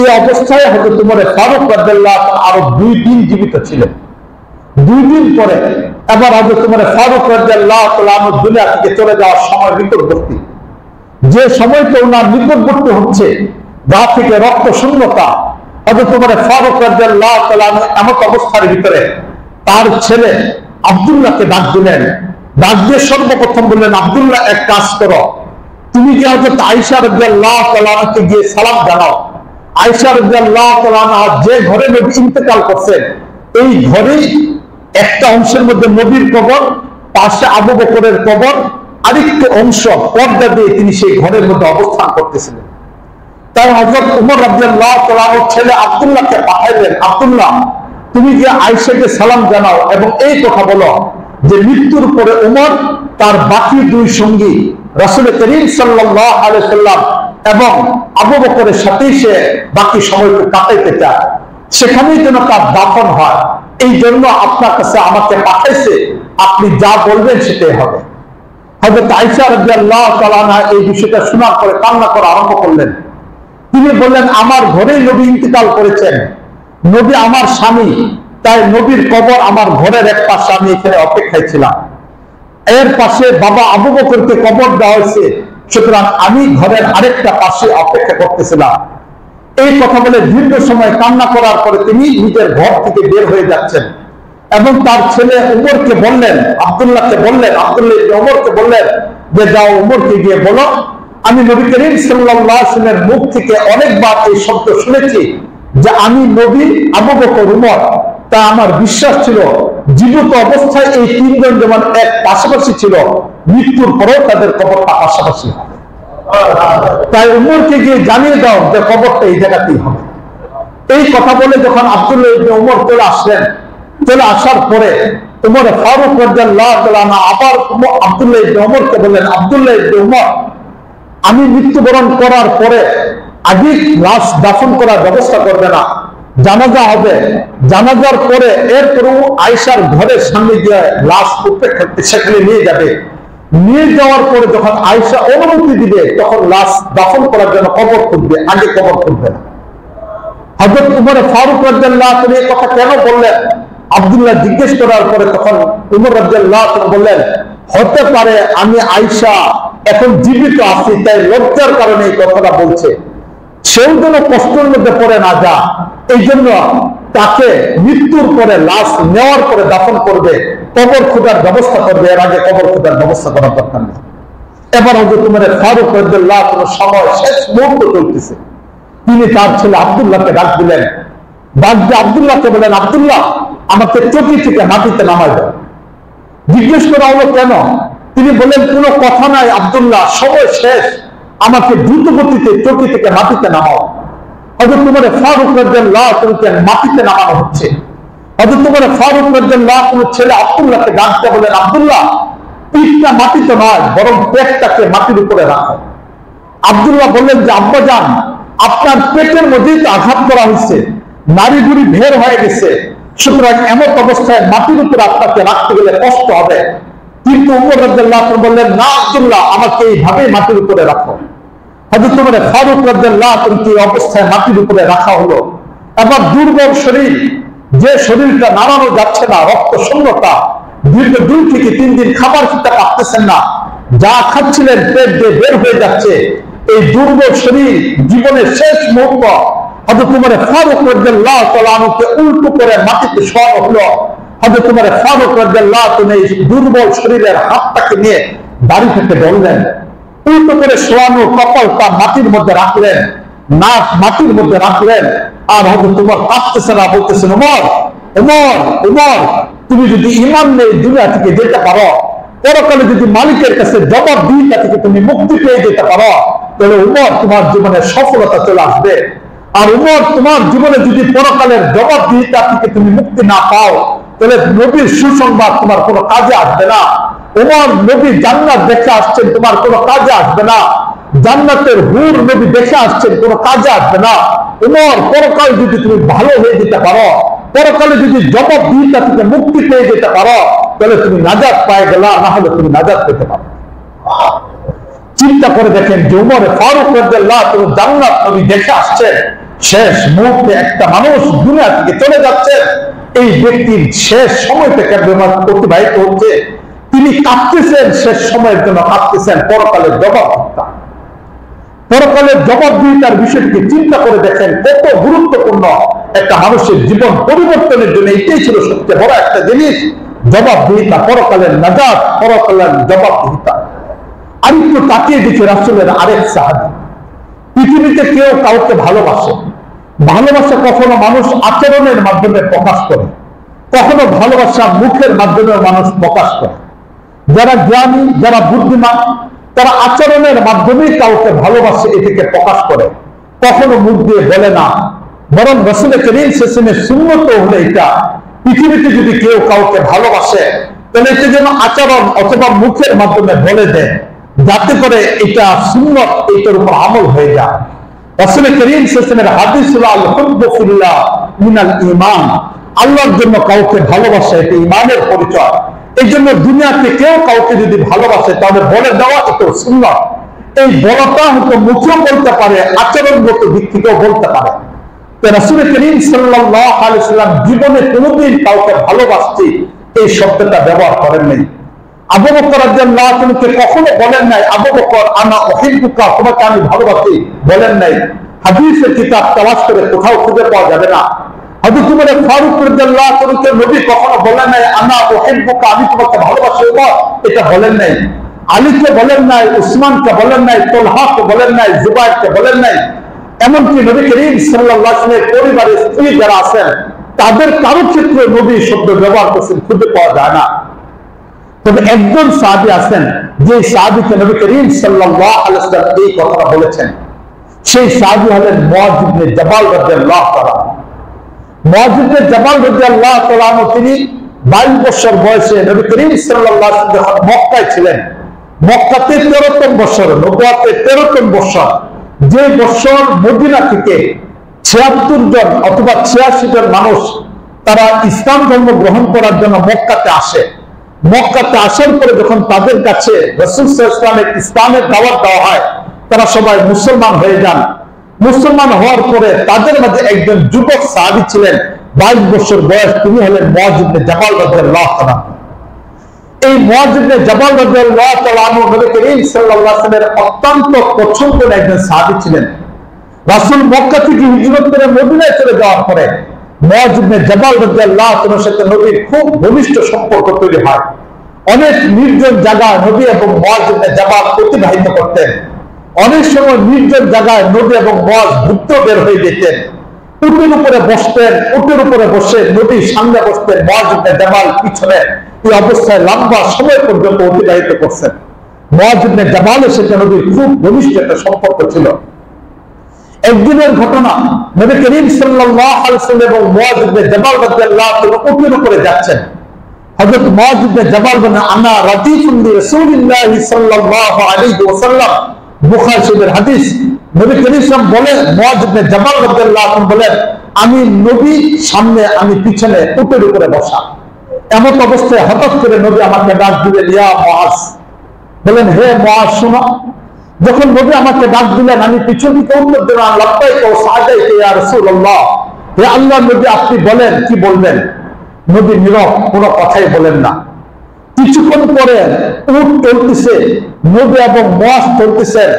এই অবস্থায় হয়তো তোমার ফারুক রাদিয়াল্লাহু তাআলা আরো 2 দিন জীবিত ছিলেন। 2 দিন পরে এবার হয়তো তোমার ফারুক রাদিয়াল্লাহু তাআলা দুনিয়া থেকে চলে যাওয়ার সময় নিকটবর্তী। যে সময়টা ওনার নিকটবর্তী হচ্ছে, গা থেকে রক্ত শূন্যতা, হয়তো তোমার ফারুক রাদিয়াল্লাহু তাআলা এমন অবস্থার ভিতরে তার ছেলে আব্দুল্লাহকে ডাক দিলেন। ডাক দিয়ে সর্বপ্রথম বললেন, আব্দুল্লাহ এক কাজ করো, তুমি কি হযরত আয়েশা রাদিয়াল্লাহু তাআলাকে গিয়ে সালাম জানাও। আয়েশা রাদিয়াল্লাহু তাআলা যে ঘরে নবী ইন্তেকাল করছেন, এই ঘরেই একটা অংশের মধ্যে নবীর কবর, পাশে আবু বকরের কবর, আরেকটা অংশ পর্দা দিয়ে তিনি সেই ঘরের মধ্যে অবস্থান করতেছিলেন। তাই হযরত ওমর রাদিয়াল্লাহু তাআলার ছেলে আব্দুল্লাহকে পাঠাইলেন, আব্দুল্লাহ তুমি গিয়ে আয়েশাকে সালাম জানাও এবং এই কথা বলো যে মৃত্যুর পরে ওমর তার বাকি 2 সঙ্গী রাসূল করিম সাল্লাল্লাহু আলাইহি সাল্লাম এবং আবু বকরের সাথেই সে বাকি সময়কে কাটাইতে চায়, সেখানেই যেন তার দাফন হয়। এই জন্য আপনার কাছে আমাকে পাঠাইছে, আপনি যা বলবেন সেটাই হবে। হযরত আয়েশা রাদিয়াল্লাহু তাআলা এই বিষয়টা শোনার পরে কান্না করা আরম্ভ করলেন। তিনি বললেন, আমার ঘরেই নবী ইন্তেকাল করেছেন, নবী আমার স্বামী, তাই নবীর কবর আমার ঘরের এক পাশে, আমি এখানে অপেক্ষায় ছিলাম। এর পাশে বাবা আবু বকরকে কবর দেওয়া হয়েছে, সুতরাং আমি ঘরের আরেকটা পাশে অপেক্ষা করতেছিলাম। এই কথা বলে দীর্ঘ সময় কান্না করার পরে তিনি নিজের ঘর থেকে বের হয়ে যাচ্ছেন এবং তার ছেলে উমরকে বললেন, আব্দুল্লাহকে বললেন, আব্দুল্লাহ উমরকে বললেন যে যাও উমরকে গিয়ে বলো, আমি নবী করিম সাল্লাল্লাহু আলাইহি ওয়াসাল্লামের মুখ থেকে অনেকবার এই শব্দ শুনেছি যে আমি নবী, আবু বকর, উমর। তা আমার বিশ্বাস ছিল জীবিত অবস্থায় এই 3 জন যেমন এক পাশাপাশি ছিল, মৃত্যুর পরেও তাদের কবরটা পাশাপাশি হবে। তাই উমরকে গিয়ে জানিয়ে দাও যে কবরটা এই জায়গাতেই হবে। এই কথা বলে যখন আব্দুল্লাহ ইবনে উমর চলে আসলেন, চলে আসার পরে উমর ফারুক রাদিয়াল্লাহু তাআলা আবার আব্দুল্লাহ ইবনে উমরকে বললেন, আব্দুল্লাহ ইবনে উমর, আমি মৃত্যুবরণ করার পরে আগে লাশ দাফন করার ব্যবস্থা করবে না, জানাজা হবে, জানাজার পরে এরপরেও আয়েশার ঘরের সামনে গিয়ে লাশ সেখানে নিয়ে যাবে। নিয়ে যাওয়ার পরে যখন আয়েশা অনুমতি দিবে তখন লাশ দাফন করার জন্য কবর খুঁজবে, আগে কবর খুঁজবে না। হযরত উমর ফারুক রাদিয়াল্লাহু তাআলা এই কথা কেন বললেন? আব্দুল্লাহ জিজ্ঞেস করার পরে তখন উমর রাদিয়াল্লাহু তাআলা বললেন, হতে পারে আমি আয়েশা এখন জীবিত আছি, তাই লজ্জার কারণে এই কথাটা বলছে, সেও যেন কষ্টের মধ্যে পড়ে না যা, এই জন্য তাকে মৃত্যুর পরে লাশ নেওয়ার পরে দাফন করবে, কবর খোঁজার ব্যবস্থা করবে, এর আগে কবর খোঁজার ব্যবস্থা করার দরকার নেই। এবার হয়তো তোমার ফারুক রাদিয়াল্লাহু তাআলা সময় শেষ মুহূর্ত চলতেছে, তিনি তার ছেলে আব্দুল্লাহকে ডাক দিলেন। ডাক দিয়ে আব্দুল্লাহকে বলেন, আব্দুল্লাহ আমাকে চকি থেকে মাটিতে নামাই দাও। জিজ্ঞেস করা হলো কেন? তিনি বলেন, কোনো কথা নাই আব্দুল্লাহ, সময় শেষ, আমাকে দ্রুত গতিতে চকি থেকে মাটিতে নামাও। হযরত উমর ফারুক রাদিয়াল্লাহু তাআলা মাটিতে নামানো হচ্ছে। হযরত ওমর ফারুক রাদিয়াল্লাহু আনহু ছেলে আব্দুল্লাহকে ডাকতে বলেন, আব্দুল্লাহ, পিঠটা মাটিতে নয় বরং পেটটাকে মাটির উপরে রাখো। আব্দুল্লাহ বললেন যে আব্বাজান, আপনার পেটের মধ্যেই তো আঘাত করা হয়েছে, নাড়ি বুড়ি বের হয়ে গেছে, সুতরাং এমন অবস্থায় মাটির উপরে আপনাকে রাখতে গেলে কষ্ট হবে। কিন্তু ওমর রাদিয়াল্লাহু আনহু বললেন, না আব্দুল্লাহ, আমাকে এইভাবে মাটির উপরে রাখো। হযরত ওমর ফারুক রাদিয়াল্লাহু আনহু এই অবস্থায় মাটির উপরে রাখা হলো। এবার দুর্বল শরীর, যে শরীরটা নাড়ানো যাচ্ছে না, রক্ত শূন্যতা, দীর্ঘ 2 থেকে 3 দিন খাবার খেতে পারতেছেন না, যা খাচ্ছিলেন পেট দিয়ে বের হয়ে যাচ্ছে। এই দুর্বল শরীর, জীবনের শেষ মুহূর্ত, হযরত ওমর ফারুক রাদিয়াল্লাহু তাআলা আনহুকে উল্টো করে মাটিতে শোয়ানো হলো। হযরত ওমর ফারুক রাদিয়াল্লাহু তাআলা এই দুর্বল শরীরের হাতটাকে নিয়ে দাড়ি থেকে ধরলেন, উল্টো করে শোয়ানো কপালটা মাটির মধ্যে রাখলেন, নাক মাটির মধ্যে রাখলেন। আর হযরত ওমর কাঁদতেছেন আর বলতেছেন, ওমর ওমর ওমর, তুমি যদি ঈমান নিয়ে দুনিয়া থেকে যেতে পারো, পরকালে যদি মালিকের কাছে জবাবদিহিতা থেকে তুমি মুক্তি পেয়ে যেতে পারো, তাহলে উমর তোমার জীবনে সফলতা চলে আসবে। আর উমর তোমার জীবনে যদি পরকালের জবাবদিহিতা থেকে তুমি মুক্তি না পাও, তাহলে নবীর সুসংবাদ তোমার কোনো কাজে আসবে না। উমর নবী জান্নাত দেখে আসছেন, তোমার কোনো কাজে আসবে না। জান্নাতের হুর নবী দেখে আসছেন, কোনো কাজে আসবে না। উমর পরকাল যদি তুমি ভালো হয়ে যেতে পারো, পরকালে যদি জবাবদিহিতা থেকে মুক্তি পেয়ে যেতে পারো, তাহলে তুমি নাজাত পায়ে গেলা, না হলে তুমি নাজাত পেতে পারো। চিন্তা করে দেখেন যে ওমর ফারুক রাদিয়াল্লাহু তাআলা জান্নাত নবী দেখে আসছেন, শেষ মুহূর্তে একটা মানুষ দুনিয়া থেকে চলে যাচ্ছে। এই ব্যক্তির শেষ সময়টাকে অতিবাহিত হচ্ছে, তিনি কাঁদতেছেন, শেষ সময়ের জন্য কাঁদতেছেন পরকালের জবাবদিহিতা। পরকালের জবাবদিহিতার বিষয়টিকে চিন্তা করে দেখেন কত গুরুত্বপূর্ণ। একটা মানুষের জীবন পরিবর্তনের জন্য এটাই ছিল সবচেয়ে বড় একটা জিনিস, জবাবদিহিতা, পরকালের নাজাত, পরকালের জবাবদিহিতা। আরেকটু তাকিয়ে দিচ্ছে রাসূলের আরেক সাহাবী। পৃথিবীতে কেউ কাউকে ভালোবাসে, ভালোবাসা কখনো মানুষ আচরণের মাধ্যমে প্রকাশ করে, কখনো ভালোবাসা মুখের মাধ্যমে মানুষ প্রকাশ করে। যারা জ্ঞানী, যারা বুদ্ধিমান, তারা আচরণের মাধ্যমে কাউকে ভালোবাসে, এটিকে প্রকাশ করে, কখনো মুখ দিয়ে বলে না। বরং রাসূল করিম সাল্লাল্লাহু আলাইহি ওয়াসাল্লামের সুন্নত হলো এটা, পৃথিবীতে যদি কেউ কাউকে ভালোবাসে, তাহলে এটা যেন আচরণ অথবা মুখের মাধ্যমে বলে দেয়, যাতে করে এটা সুন্নত, এটার উপর আমল হয়ে যায়। রাসূল করিম সাল্লাল্লাহু আলাইহি ওয়াসাল্লামের হাদিস হলো আল হুব্বু ফিল্লাহ মিনাল ঈমান, আল্লাহর জন্য কাউকে ভালোবাসা এটা ঈমানের পরিচয়। এই জন্য দুনিয়াতে কেউ কাউকে যদি ভালোবাসে, তাহলে বলে দেওয়া এটা সুন্নাত। এই বলাটা হয়তো মুখেও বলতে পারে, আচরণগত দিক থেকেও বলতে পারে। রাসূল করিম সাল্লাল্লাহু আলাইহি ওয়াসাল্লাম জীবনে কোনোদিন কাউকে ভালোবাসছি এই শব্দটা ব্যবহার করেন নাই। আবু বকর রাদিয়াল্লাহু আনহুকে কখনো বলেন নাই, আবু বকর আনা উহিব্বুকা, তোমাকে আমি ভালোবাসি, বলেন নাই। হাদিসের কিতাব তালাশ করে কোথাও খুঁজে পাওয়া যাবে না। হযরত ওমর ফারুক রাদিয়াল্লাহু আনহুকে নবী কখনো বলেন নাই আনা উহিব্বুকা, আমি তোমাকে ভালোবাসি ওমর, এটা বলেন নাই। আলীকে বলেন নাই, উসমানকে বলেন নাই, তালহাকে বলেন নাই, জুবাইরকে বলেন নাই। এমনকি নবী করিম সাল্লাল্লাহু আলাইহি ওয়াসাল্লামের পরিবারের স্ত্রী যারা আছেন, তাদের কারো ক্ষেত্রে নবী শব্দ ব্যবহার করছেন খুঁজে পাওয়া যায় না। তবে একজন সাহাবী আছেন, যে সাহাবীকে নবী করিম সাল্লাল্লাহু আলাইহি ওয়াসাল্লাম এই কথাটা বলেছেন। সেই সাহাবী হলেন মুআয ইবনে জাবাল রাদিয়াল্লাহু তাআলা। মুআয ইবনে জাবাল রাদিয়াল্লাহু তাআলা তিনি 22 বছর বয়সে নবী করিম সাল্লাল্লাহু আলাইহি ওয়াসাল্লাম যখন মক্কায় ছিলেন, মক্কাতে 13তম বছর, নবুয়তে 13তম বছর, যে বছর মদিনা থেকে 76 জন অথবা 86 জন মানুষ তারা ইসলাম ধর্ম গ্রহণ করার জন্য মক্কাতে আসে। মক্কাতে আসার পরে যখন তাদের কাছে রাসূল সাল্লাল্লাহু আলাইহি ওয়াসাল্লামের ইসলামের দাওয়াত দেওয়া হয়, তারা সবাই মুসলমান হয়ে যান। মুসলমান হওয়ার পরে তাদের মাঝে একজন যুবক সাহাবী ছিলেন, 22 বছর বয়স, তিনি হলেন মুআয ইবনে জাবাল রাদিয়াল্লাহু তাআলা। এই মুআয ইবনে জাবাল রাদিয়াল্লাহু তাআলা নবী করিম সাল্লাল্লাহু আলাইহি ওয়াসাল্লামের অত্যন্ত পছন্দের একজন সাহাবী ছিলেন। রাসূল মক্কা থেকে হিজরত করে মদিনায় চলে যাওয়ার পরে মুআয ইবনে জাবাল রাদিয়াল্লাহু তাআলার সাথে নবীর খুব ঘনিষ্ঠ সম্পর্ক তৈরি হয়। অনেক নির্জন জায়গায় নবী এবং মুআয ইবনে জাবাল অতিবাহিত করতেন। অনেক সময় নির্জন জায়গায় নবী এবং মুআয ঘুরতে বের হয়ে যেতেন। উটের উপরে বসতেন, উটের উপরে বসে নবী সামনে বসতেন, মুআয ইবনে জাবাল পিছনে। এই অবস্থায় লম্বা সময় পর্যন্ত অতিবাহিত করছেন। মুআয ইবনে জাবালের সাথে নবীর খুব ঘনিষ্ঠ একটা সম্পর্ক ছিল। একদিনের ঘটনা, নবী করিম সাল্লাল্লাহু আলাইহি ওয়াসাল্লাম এবং মুআয ইবনে জাবাল রাদিয়াল্লাহু তাআলা উটের উপরে যাচ্ছেন। হযরত মুআয ইবনে জাবাল বলেন, আনা রাদিফুন লিরাসূলিল্লাহি সাল্লাল্লাহু আলাইহি ওয়াসাল্লাম, বুখারী শরীফের হাদিস। নবী করিম সাল্লাল্লাহু আলাইহি ওয়াসাল্লাম বলেন, মুআয ইবনে জাবাল রাদিয়াল্লাহু তাআলা বলেন, আমি নবী সামনে, আমি পিছনে, উটের উপরে বসা। এমন অবস্থায় হঠাৎ করে নবী আমাকে ডাক দিলেন, ইয়া মুআয, বলেন হে মুআয শোনো। যখন নবী আমাকে ডাক দিলেন, আমি পিছন দিকে উত্তর দিলাম, লাব্বাইকা ওয়া সা'দাইকা ইয়া রাসূলুল্লাহ, হে আল্লাহর নবী আপনি বলেন, কি বলবেন? নবী নীরব, কোনো কথাই বলেন না। কিছুক্ষণ পরে উট চলতেছে, নবী এবং মুআয চলতেছেন।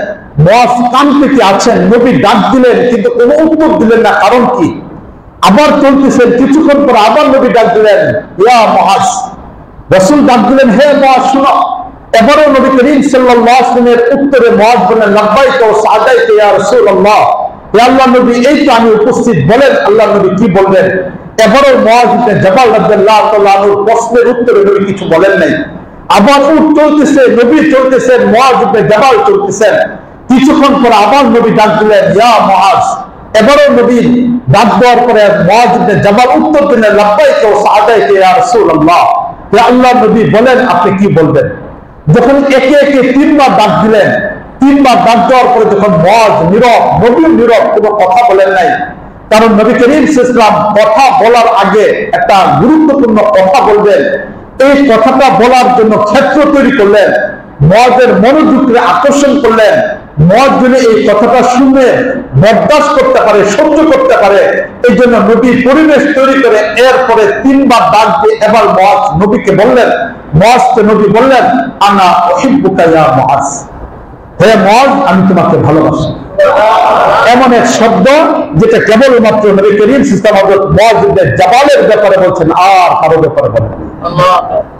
মুআয কান পেতে আছেন, নবী ডাক দিলেন কিন্তু কোনো উত্তর দিলেন না, কারণ কি? আবার চলতেছেন, কিছুক্ষণ পর আবার নবী ডাক দিলেন, ইয়া মুআয। রাসূল ডাক দিলেন, হে মুআয শোনো। এবারও নবী করিম সাল্লাল্লাহু আলাইহি ওয়াসাল্লামের উত্তরে মুআয বলেন, লাব্বাইকা ওয়া সা'দাইকা ইয়া রাসূলুল্লাহ, হে আল্লাহর নবী এই তো আমি উপস্থিত, বলেন আল্লাহর নবী কি বলবেন? এবারও মুআয ইবনে জাবাল রাদিয়াল্লাহু তাআলা আনহুর প্রশ্নের উত্তরে নবী কিছু বলেন নাই। আবার উট চলতেছে, নবী চলতেছেন, মুআয ইবনে জাবাল চলতেছেন। কিছুক্ষণ পর আবার নবী ডাক দিলেন, ইয়া মুআয। এবারও নবী ডাক দেওয়ার পরে মুআয ইবনে জাবাল উত্তর দিলেন, লাব্বাইকা ওয়া সা'দাইকা ইয়া রাসূলুল্লাহ, হে আল্লাহর নবী বলেন আপনি কি বলবেন? যখন একে একে তিনবার ডাক দিলেন, তিনবার ডাক দেওয়ার পরে যখন মুআয নীরব, নবী নীরব, কোনো কথা বলেন নাই। কারণ নবী করিম সাল্লাল্লাহু আলাইহি ওয়াসাল্লাম কথা বলার আগে একটা গুরুত্বপূর্ণ কথা বলবেন, এই কথাটা বলার জন্য ক্ষেত্র তৈরি করলেন, মুআযের মনোযোগকে আকর্ষণ করলেন। মুআয যেন এই কথাটা শুনে বরদাস্ত করতে পারে, সহ্য করতে পারে, এই জন্য নবী পরিবেশ তৈরি করে এরপরে তিনবার ডাক দিয়ে এবার মুআয নবীকে বললেন, মুআযকে নবী বললেন, আনা উহিব্বুকা ইয়া মুআয, হে মুআয আমি তোমাকে ভালোবাসি। এমন এক শব্দ যেটা কেবলমাত্র নবী করিম সাল্লাল্লাহু আলাইহি ওয়াসাল্লাম মুআয ইবনে জাবালের ব্যাপারে বলছেন, আর কারো ব্যাপারে বলেন।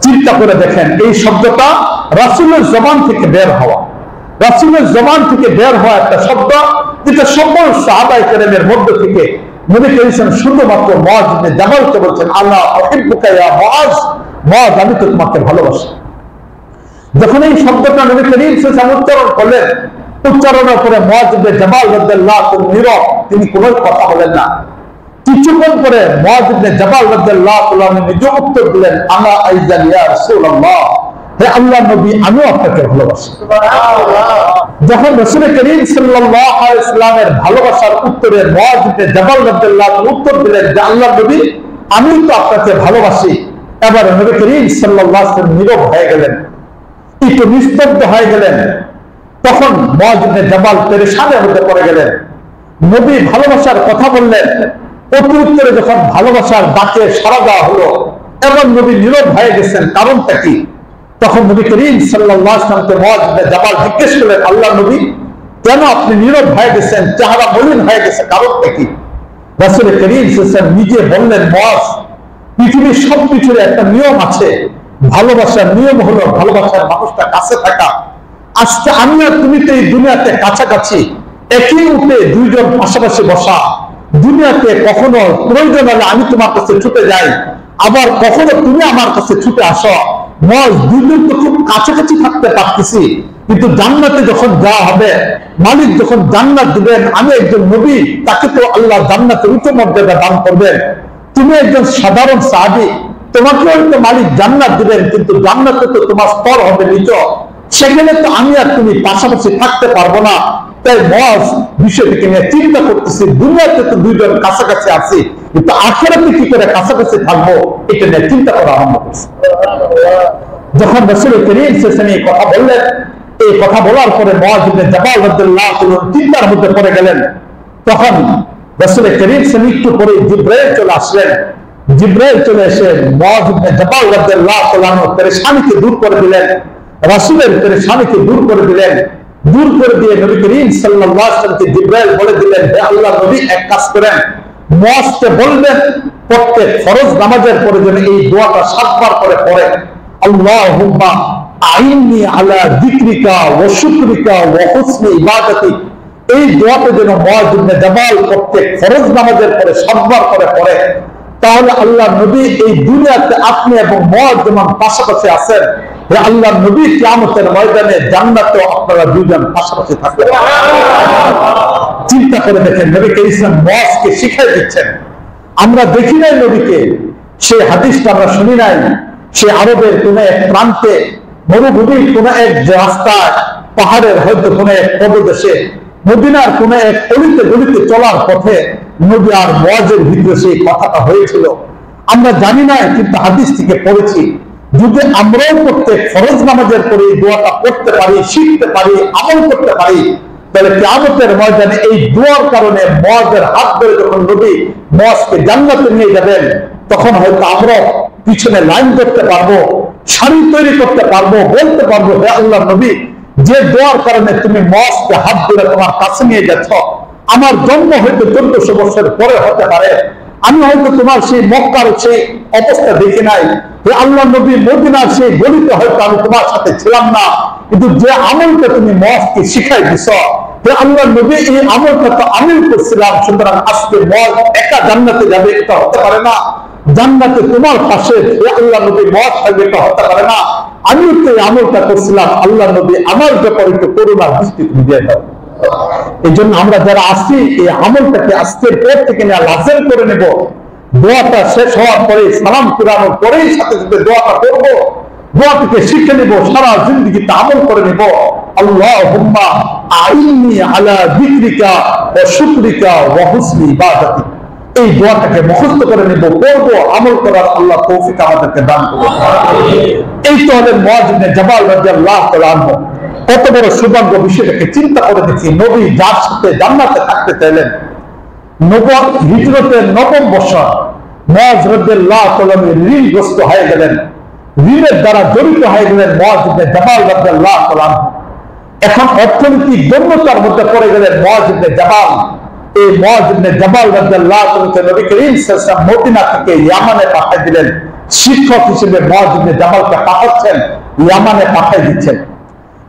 চিন্তা করে দেখেন, এই শব্দটা রাসূলের জবান থেকে বের হওয়া, রাসূলের জবান থেকে বের হওয়া একটা শব্দ, যেটা সকল সাহাবায়ে কেরামের মধ্য থেকে নবী করিম শুধুমাত্র মুআয ইবনে জাবালকে বলছেন, আলা উহিব্বুকা ইয়া মুআয, মুআয আমি তো তোমাকে ভালোবাসি। যখন এই শব্দটা নবী করিম সাল্লাল্লাহু আলাইহি ওয়াসাল্লাম উচ্চারণ করলেন, উচ্চারণের পরে মুআয ইবনে জাবাল রাদিয়াল্লাহু তাআলা নীরব, তিনি কোনো কথা বলেন না। কিছুক্ষণ পরে মুআয ইবনে জাবাল রাদিয়াল্লাহু তাআলা নিজে উত্তর দিলেন, আনা আইযান ইয়া রাসূলুল্লাহ, হে আল্লাহর নবী আমিও আপনাকে ভালোবাসি। যখন রাসূল করিম সাল্লাল্লাহু আলাইহি ওয়াসাল্লামের ভালোবাসার উত্তরে মুআয ইবনে জাবাল রাদিয়াল্লাহু তাআলা উত্তর দিলেন যে আল্লাহর নবী আমি তো আপনাকে ভালোবাসি, এবার নবী করিম সাল্লাল্লাহু আলাইহি ওয়াসাল্লাম নীরব হয়ে গেলেন, একটু নিস্তব্ধ হয়ে গেলেন। তখন মুআয ইবনে জাবাল পেরেশানের মধ্যে পড়ে গেলেন। নবী ভালোবাসার কথা বললেন, প্রত্যুত্তরে যখন ভালোবাসার ডাকে সাড়া দেওয়া হলো, এবং নবী নীরব হয়ে গেছেন, কারণটা কি? তখন নবী করিম সাল্লাল্লাহু আলাইহি ওয়াসাল্লামকে মুআয ইবনে জাবাল জিজ্ঞেস করলেন, আল্লাহর নবী কেন আপনি নীরব হয়ে গেছেন, চেহারা মলিন হয়ে গেছে, কারণটা কি? রাসূল করিম সাল্লাল্লাহু আলাইহি ওয়াসাল্লাম নিজে বললেন, মুআয পৃথিবীর সবকিছুর একটা নিয়ম আছে, ভালোবাসার নিয়ম হলো ভালোবাসার মানুষটা কাছে থাকা। আজকে আমি আর তুমি তো এই দুনিয়াতে কাছাকাছি, একই উঠে দুইজন পাশাপাশি বসা। দুনিয়াতে কখনো প্রয়োজন হলে আমি তোমার কাছে ছুটে যাই, আবার কখনো তুমি আমার কাছে ছুটে আসো। মুআয দুইজন তো খুব কাছাকাছি থাকতে পারতেছি, কিন্তু জান্নাতে যখন যাওয়া হবে, মালিক যখন জান্নাত দিবেন, আমি একজন নবী, তাকে তো আল্লাহ জান্নাতের উচ্চ মর্যাদা দান করবেন। তুমি একজন সাধারণ সাহাবী, তোমাকে হয়তো মালিক জান্নাত দিবেন, কিন্তু জান্নাতে তো তোমার স্তর হবে নিচ, সেখানে তো আমি আর তুমি পাশাপাশি থাকতে পারবো না। তাই মুআয বিষয়টিকে নিয়ে চিন্তা করতেছি, দুনিয়াতে তো দুইজন কাছাকাছি আছি, কিন্তু আখিরাতে কি করে কাছাকাছি থাকবো, এটা নিয়ে চিন্তা করা আরম্ভ করছি। যখন রাসূল করিম সাল্লাল্লাহু আলাইহি ওয়াসাল্লাম এই কথা বললেন, এই কথা বলার পরে মুআয ইবনে জাবাল রাদিয়াল্লাহু তাআলা চিন্তার মধ্যে পড়ে গেলেন। তখন রাসূল করিম সাল্লাল্লাহু আলাইহি ওয়াসাল্লাম একটু পরে জিবরাইল চলে আসলেন। জিবরাইল চলে এসে মুআয ইবনে জাবাল রাদিয়াল্লাহু তাআলার পেরেশানিকে দূর করে দিলেন, রাসূলের পেরেশানিকে দূর করে দিলেন। দূর করে দিয়ে নবী করিম সাল্লাল্লাহু আলাইহি ওয়াসাল্লামকে জিবরাইল বলে দিলেন, হে আল্লাহর নবী এক কাজ করেন, মুআযকে বলবেন প্রত্যেক ফরজ নামাজের পরে যেন এই দোয়াটা 7 বার করে পড়ে, আল্লাহুম্মা আইন্নি আলা যিকরিকা ওয়া শুকরিকা ওয়া হুসনি ইবাদাতিক। এই দোয়াটা যেন মুআয ইবনে জাবাল প্রত্যেক ফরজ নামাজের পরে 7 বার করে পড়ে, তাহলে আল্লাহ নবী এই দুনিয়াতে আপনি এবং মুআয যেমন পাশাপাশি আছেন, হে আল্লাহর নবী কিয়ামতের ময়দানে জান্নাতেও আপনারা দুইজন পাশাপাশি থাকবেন। চিন্তা চিন্তা করে দেখেন, নবী ইসলাম মজকে শিখাই দিচ্ছেন। আমরা দেখি নাই নবীকে, সে হাদিসটা আমরা শুনি নাই, সে আরবের কোন এক প্রান্তে, মরুভূমির কোন এক রাস্তায়, পাহাড়ের হয়তো কোন এক পদদেশে, মদিনার কোন এক অলিতে গলিতে চলার পথে নবী আর মজের ভিতরে সেই কথাটা হয়েছিল। আমরা জানি না, কিন্তু হাদিস থেকে পড়েছি। যদি আমরাও প্রত্যেক ফরজ নামাজের পরে এই দোয়াটা পড়তে পারি, শিখতে পারি, আমল করতে পারি, তাহলে কিয়ামতের ময়দানে এই দোয়ার কারণে মজের হাত ধরে যখন নবী মজকে জান্নাতে নিয়ে যাবেন, তখন হয়তো আমরা পিছনে লাইন করতে পারবো, সারি তৈরি করতে পারবো, বলতে পারবো, হে আল্লাহ নবী, যে দোয়ার কারণে তুমি মজকে হাত ধরে তোমার কাছে নিয়ে যাচ্ছ, আমার জন্ম হয়তো 1400 বছর পরে হতে পারে, আমি হয়তো তোমার সেই মক্কার সেই অবস্থা দেখি নাই, হে আল্লাহ নবী, মদিনার সেই গলিতে হয়তো আমি তোমার সাথে ছিলাম না, কিন্তু যে আমলটা তুমি মজকে শিখাই দিছ, হে আল্লাহ নবী, এই আমলটা তো আমিও করছিলাম, সুতরাং আজকে মজ একা জান্নাতে যাবে এটা হতে পারে না, জান্নাতে তোমার পাশে হে আল্লাহ নবী মজ থাকবে এটা হতে পারে না, আমিও তো এই আমলটা করছিলাম, আল্লাহ নবী আমার ব্যাপারে একটু করুণার দৃষ্টি তুমি দিয়ে দাও। এই জন্য আমরা যারা আসি, এই আমলটাকে আজকের পর থেকে লাজেম করে নেব। দোয়াটা শেষ হওয়ার পরে, সালাম ফিরানোর পরেই সাথে সাথে দোয়াটা করবো, দোয়াটাকে শিখে নেব, সারা জিন্দগিতে আমল করে নেব। আল্লাহুম্মা আইন্নি আলা যিকরিকা ওয়া শুকরিকা ওয়া হুসনি ইবাদাতিক। এই দোয়াটাকে মুখস্থ করে নেব, পড়বো, আমল করার আল্লাহ তৌফিক আমাদেরকে দান করুন। এই তো হলেন মুআয ইবনে জাবাল রাদিয়াল্লাহু তাআলা আনহু। কত বড় সৌভাগ্য! বিষয়টাকে চিন্তা করে দেখি, নবী যার সাথে জান্নাতে থাকতে চাইলেন, হিজরতের 9ম বছর মুআয রাদিয়াল্লাহু তাআলা ঋণগ্রস্ত হয়ে গেলেন, ঋণের দ্বারা জড়িত হয়ে গেলেন মুআয ইবনে জাবাল রাদিয়াল্লাহু তাআলা। এখন অর্থনৈতিক দৈন্যতার মধ্যে পড়ে গেলেন মুআয ইবনে জাবাল। এই মুআয ইবনে জাবাল রাদিয়াল্লাহু তাআলা নবী করিম সাল্লাল্লাহু আলাইহি ওয়াসাল্লাম মদিনা থেকে ইয়ামানে পাঠিয়ে দিলেন, শিক্ষক হিসেবে মুআয ইবনে জাবালকে পাঠাচ্ছেন, ইয়ামানে পাঠিয়ে দিচ্ছেন।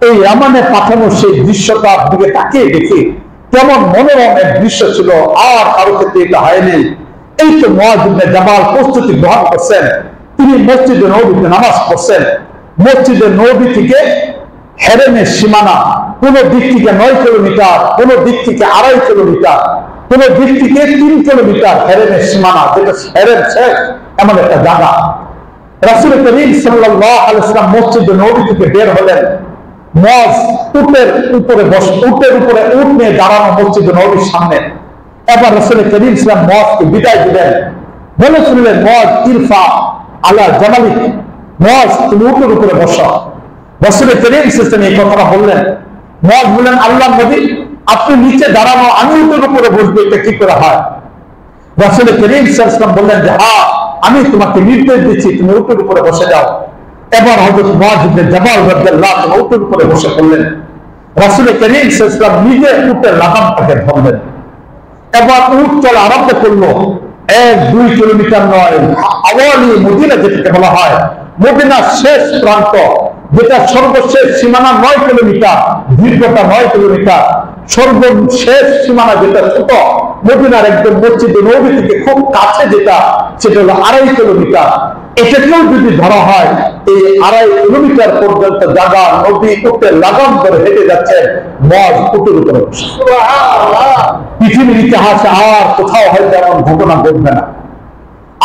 এই ইয়ামানে পাঠানো সেই দৃশ্যটার দিকে তাকিয়ে দেখি কেমন মনোরম এক দৃশ্য ছিল, আর কারো ক্ষেত্রে এটা হয়নি। এই তো মুআয ইবনে জাবাল প্রস্তুতি গ্রহণ করছেন, তিনি মসজিদে নববীতে নামাজ পড়ছেন। মসজিদে নববী থেকে হেরেমের সীমানা, কোন দিক থেকে 9 কিলোমিটার, কোন দিক থেকে 2.5 কিলোমিটার, কোন দিক থেকে 3 কিলোমিটার হেরেমের সীমানা, যেটা হেরেম শেষ এমন একটা জায়গা। রাসূল করিম সাল্লাল্লাহু আলাইহি ওয়াসাল্লাম মসজিদে নববী থেকে বের হলেন। মুআয উটের উপরে উটের উপরে উট নিয়ে দাঁড়ানো মসজিদে নববীর সামনে। এবার রাসূল করিম সাল্লাল্লাহু আলাইহি ওয়াসাল্লাম মুআযকে বিদায় দিলেন, বলেছিলেন, মুআয ইরফা আলা জামালিক, মুআয তুমি উটের উপরে বসো। রাসূল করিম সাল্লাল্লাহু আলাইহি ওয়াসাল্লাম এই কথাটা বললেন। মুআয বললেন, আল্লাহর নবী, আপনি নিচে দাঁড়ানো, আমি উটের উপরে বসবো, এটা কি করে হয়? রাসূল করিম সাল্লাল্লাহু আলাইহি ওয়াসাল্লাম বললেন যে, হ্যাঁ, আমি তোমাকে নির্দেশ দিচ্ছি, তুমি উটের উপরে বসে যাও। এবার হযরত মুআয ইবনে জাবাল রাদিয়াল্লাহু তাআলা উটের উপরে বসে পড়লেন। রাসূল করিম সাল্লাল্লাহু আলাইহি ওয়াসাল্লাম নিজে উটের লাগামটাকে ধরলেন। এবার উট চলা আরম্ভ করলো। 1-2 কিলোমিটার নয়, আওয়ালি মদিনা যেটাকে বলা হয়, মদিনার শেষ প্রান্ত, যেটা সর্বশেষ সীমানা 9 কিলোমিটার, দীর্ঘটা 9 কিলোমিটার, সর্বশেষ সীমানা যেটা ছোট, মদিনার একদম মসজিদে নববী থেকে খুব কাছে যেটা, সেটা হলো 2.5 কিলোমিটার। এটাকেও যদি ধরা হয়, এই 2.5 কিলোমিটার পর্যন্ত জায়গা নবী উটের লাগাম ধরে হেঁটে যাচ্ছেন, মুআয উটের উপরে বসে। পৃথিবীর ইতিহাসে আর কোথাও হয়তো এমন ঘটনা ঘটবে না,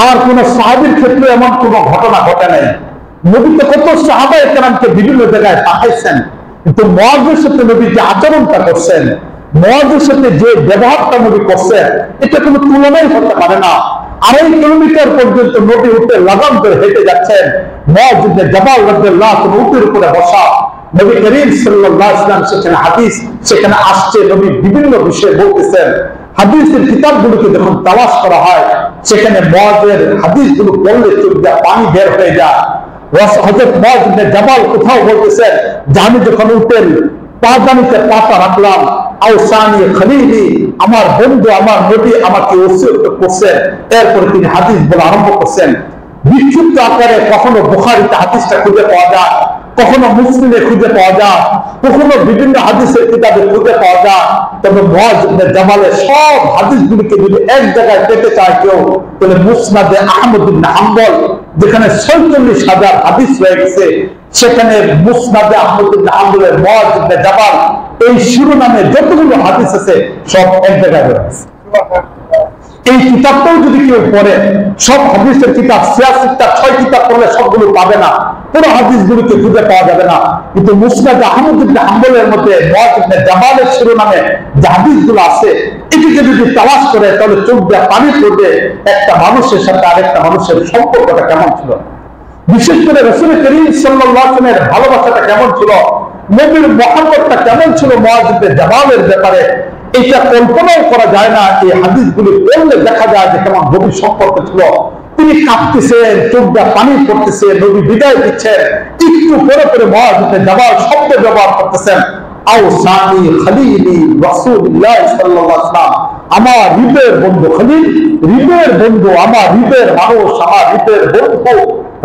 আর কোন সাহাবীর ক্ষেত্রে এমন কোন ঘটনা ঘটে নাই। নবী তো কত সাহাবায়ে কেরামকে বিভিন্ন জায়গায় পাঠাইছেন, কিন্তু মুআযের সাথে নবী যে আচরণটা করছেন, মুআযের সাথে যে ব্যবহারটা নবী করছেন, এটা কোনো তুলনাই হতে পারে না। 2.5 কিলোমিটার পর্যন্ত নবী উটের লাগাম ধরে হেঁটে যাচ্ছেন। মুআয ইবনে জাবাল রাদিয়াল্লাহু তাআলা উটের উপরে বসা। নবী করিম সাল্লাল্লাহু আলাইহি ওয়াসাল্লাম সেখানে হাদিস, সেখানে আসছে, নবী বিভিন্ন বিষয়ে বলতেছেন। হাদিসের কিতাবগুলোকে যখন তালাশ করা হয়, সেখানে মুআযের হাদিসগুলো পড়লে চোখ দিয়ে পানি বের হয়ে যায়। হযরত মুআয ইবনে জাবাল কোথাও বলতেছেন যে, আমি যখন উটের পাদানিতে পাতা রাখলাম, আওসানি খলিলি, আমার বন্ধু, আমার নবী আমাকে ওসিয়ত করছেন। এরপরে তিনি হাদিস বলা আরম্ভ করছেন। বিক্ষিপ্ত আকারে কখনো বুখারীতে হাদিসটা খুঁজে পাওয়া যায়, কখনো মুসলিমে খুঁজে পাওয়া যায়, কখনো বিভিন্ন হাদিসের কিতাবে খুঁজে পাওয়া যায়। তবে মুআয ইবনে জাবালের সব হাদিসগুলিকে যদি এক জায়গায় পেতে চায় কেউ, তাহলে মুসনাদে আহমদ ইবনে হাম্বল, যেখানে 46,000 হাদিস রয়ে গেছে, সেখানে মুসনাদে আহমদ ইবনে হাম্বলের মুআয ইবনে জাবাল এই শিরোনামে যতগুলো হাদিস আছে সব এক জায়গায় রয়েছে। এই কিতাবটাও যদি কেউ পড়ে, সব হাদিসের কিতাব ৬৬ কিতাব পড়লে সবগুলো পাবে না, পুরো হাদিসগুলোকে খুঁজে পাওয়া যাবে না। কিন্তু মুসনাদ আহমদ ইবনে হাম্বলের মধ্যে মুআয ইবনে জাবালের শিরোনামে যে হাদিসগুলো আছে, এটিকে যদি তালাশ করে তাহলে চোখ দিয়ে পানি পড়বে একটা মানুষের সাথে আরেকটা মানুষের সম্পর্কটা কেমন ছিল, বিশেষ করে রাসূল করিম সাল্লাল্লাহু আলাইহি ওয়াসাল্লামের ভালোবাসাটা কেমন ছিল, নবীর মহব্বতটা কেমন ছিল মুআয ইবনে জাবালের ব্যাপারে, এটা কল্পনাও করা যায় না। এই হাদিসগুলি পড়লে দেখা যায় যে কেমন গভীর সম্পর্ক ছিল। তিনি কাঁদতেছেন, চোখ দিয়ে পানি পড়তেছে, নবী বিদায় দিচ্ছেন, একটু পরে পরে মুআয ইবনে জাবাল শব্দ ব্যবহার করতেছেন, আওসানি খলিলি রাসূলুল্লাহ সাল্লাল্লাহু আলাইহি ওয়াসাল্লাম, আমার হৃদয়ের বন্ধু খলিল, হৃদয়ের বন্ধু, আমার হৃদয়ের মানুষ, আমার হৃদয়ের বন্ধু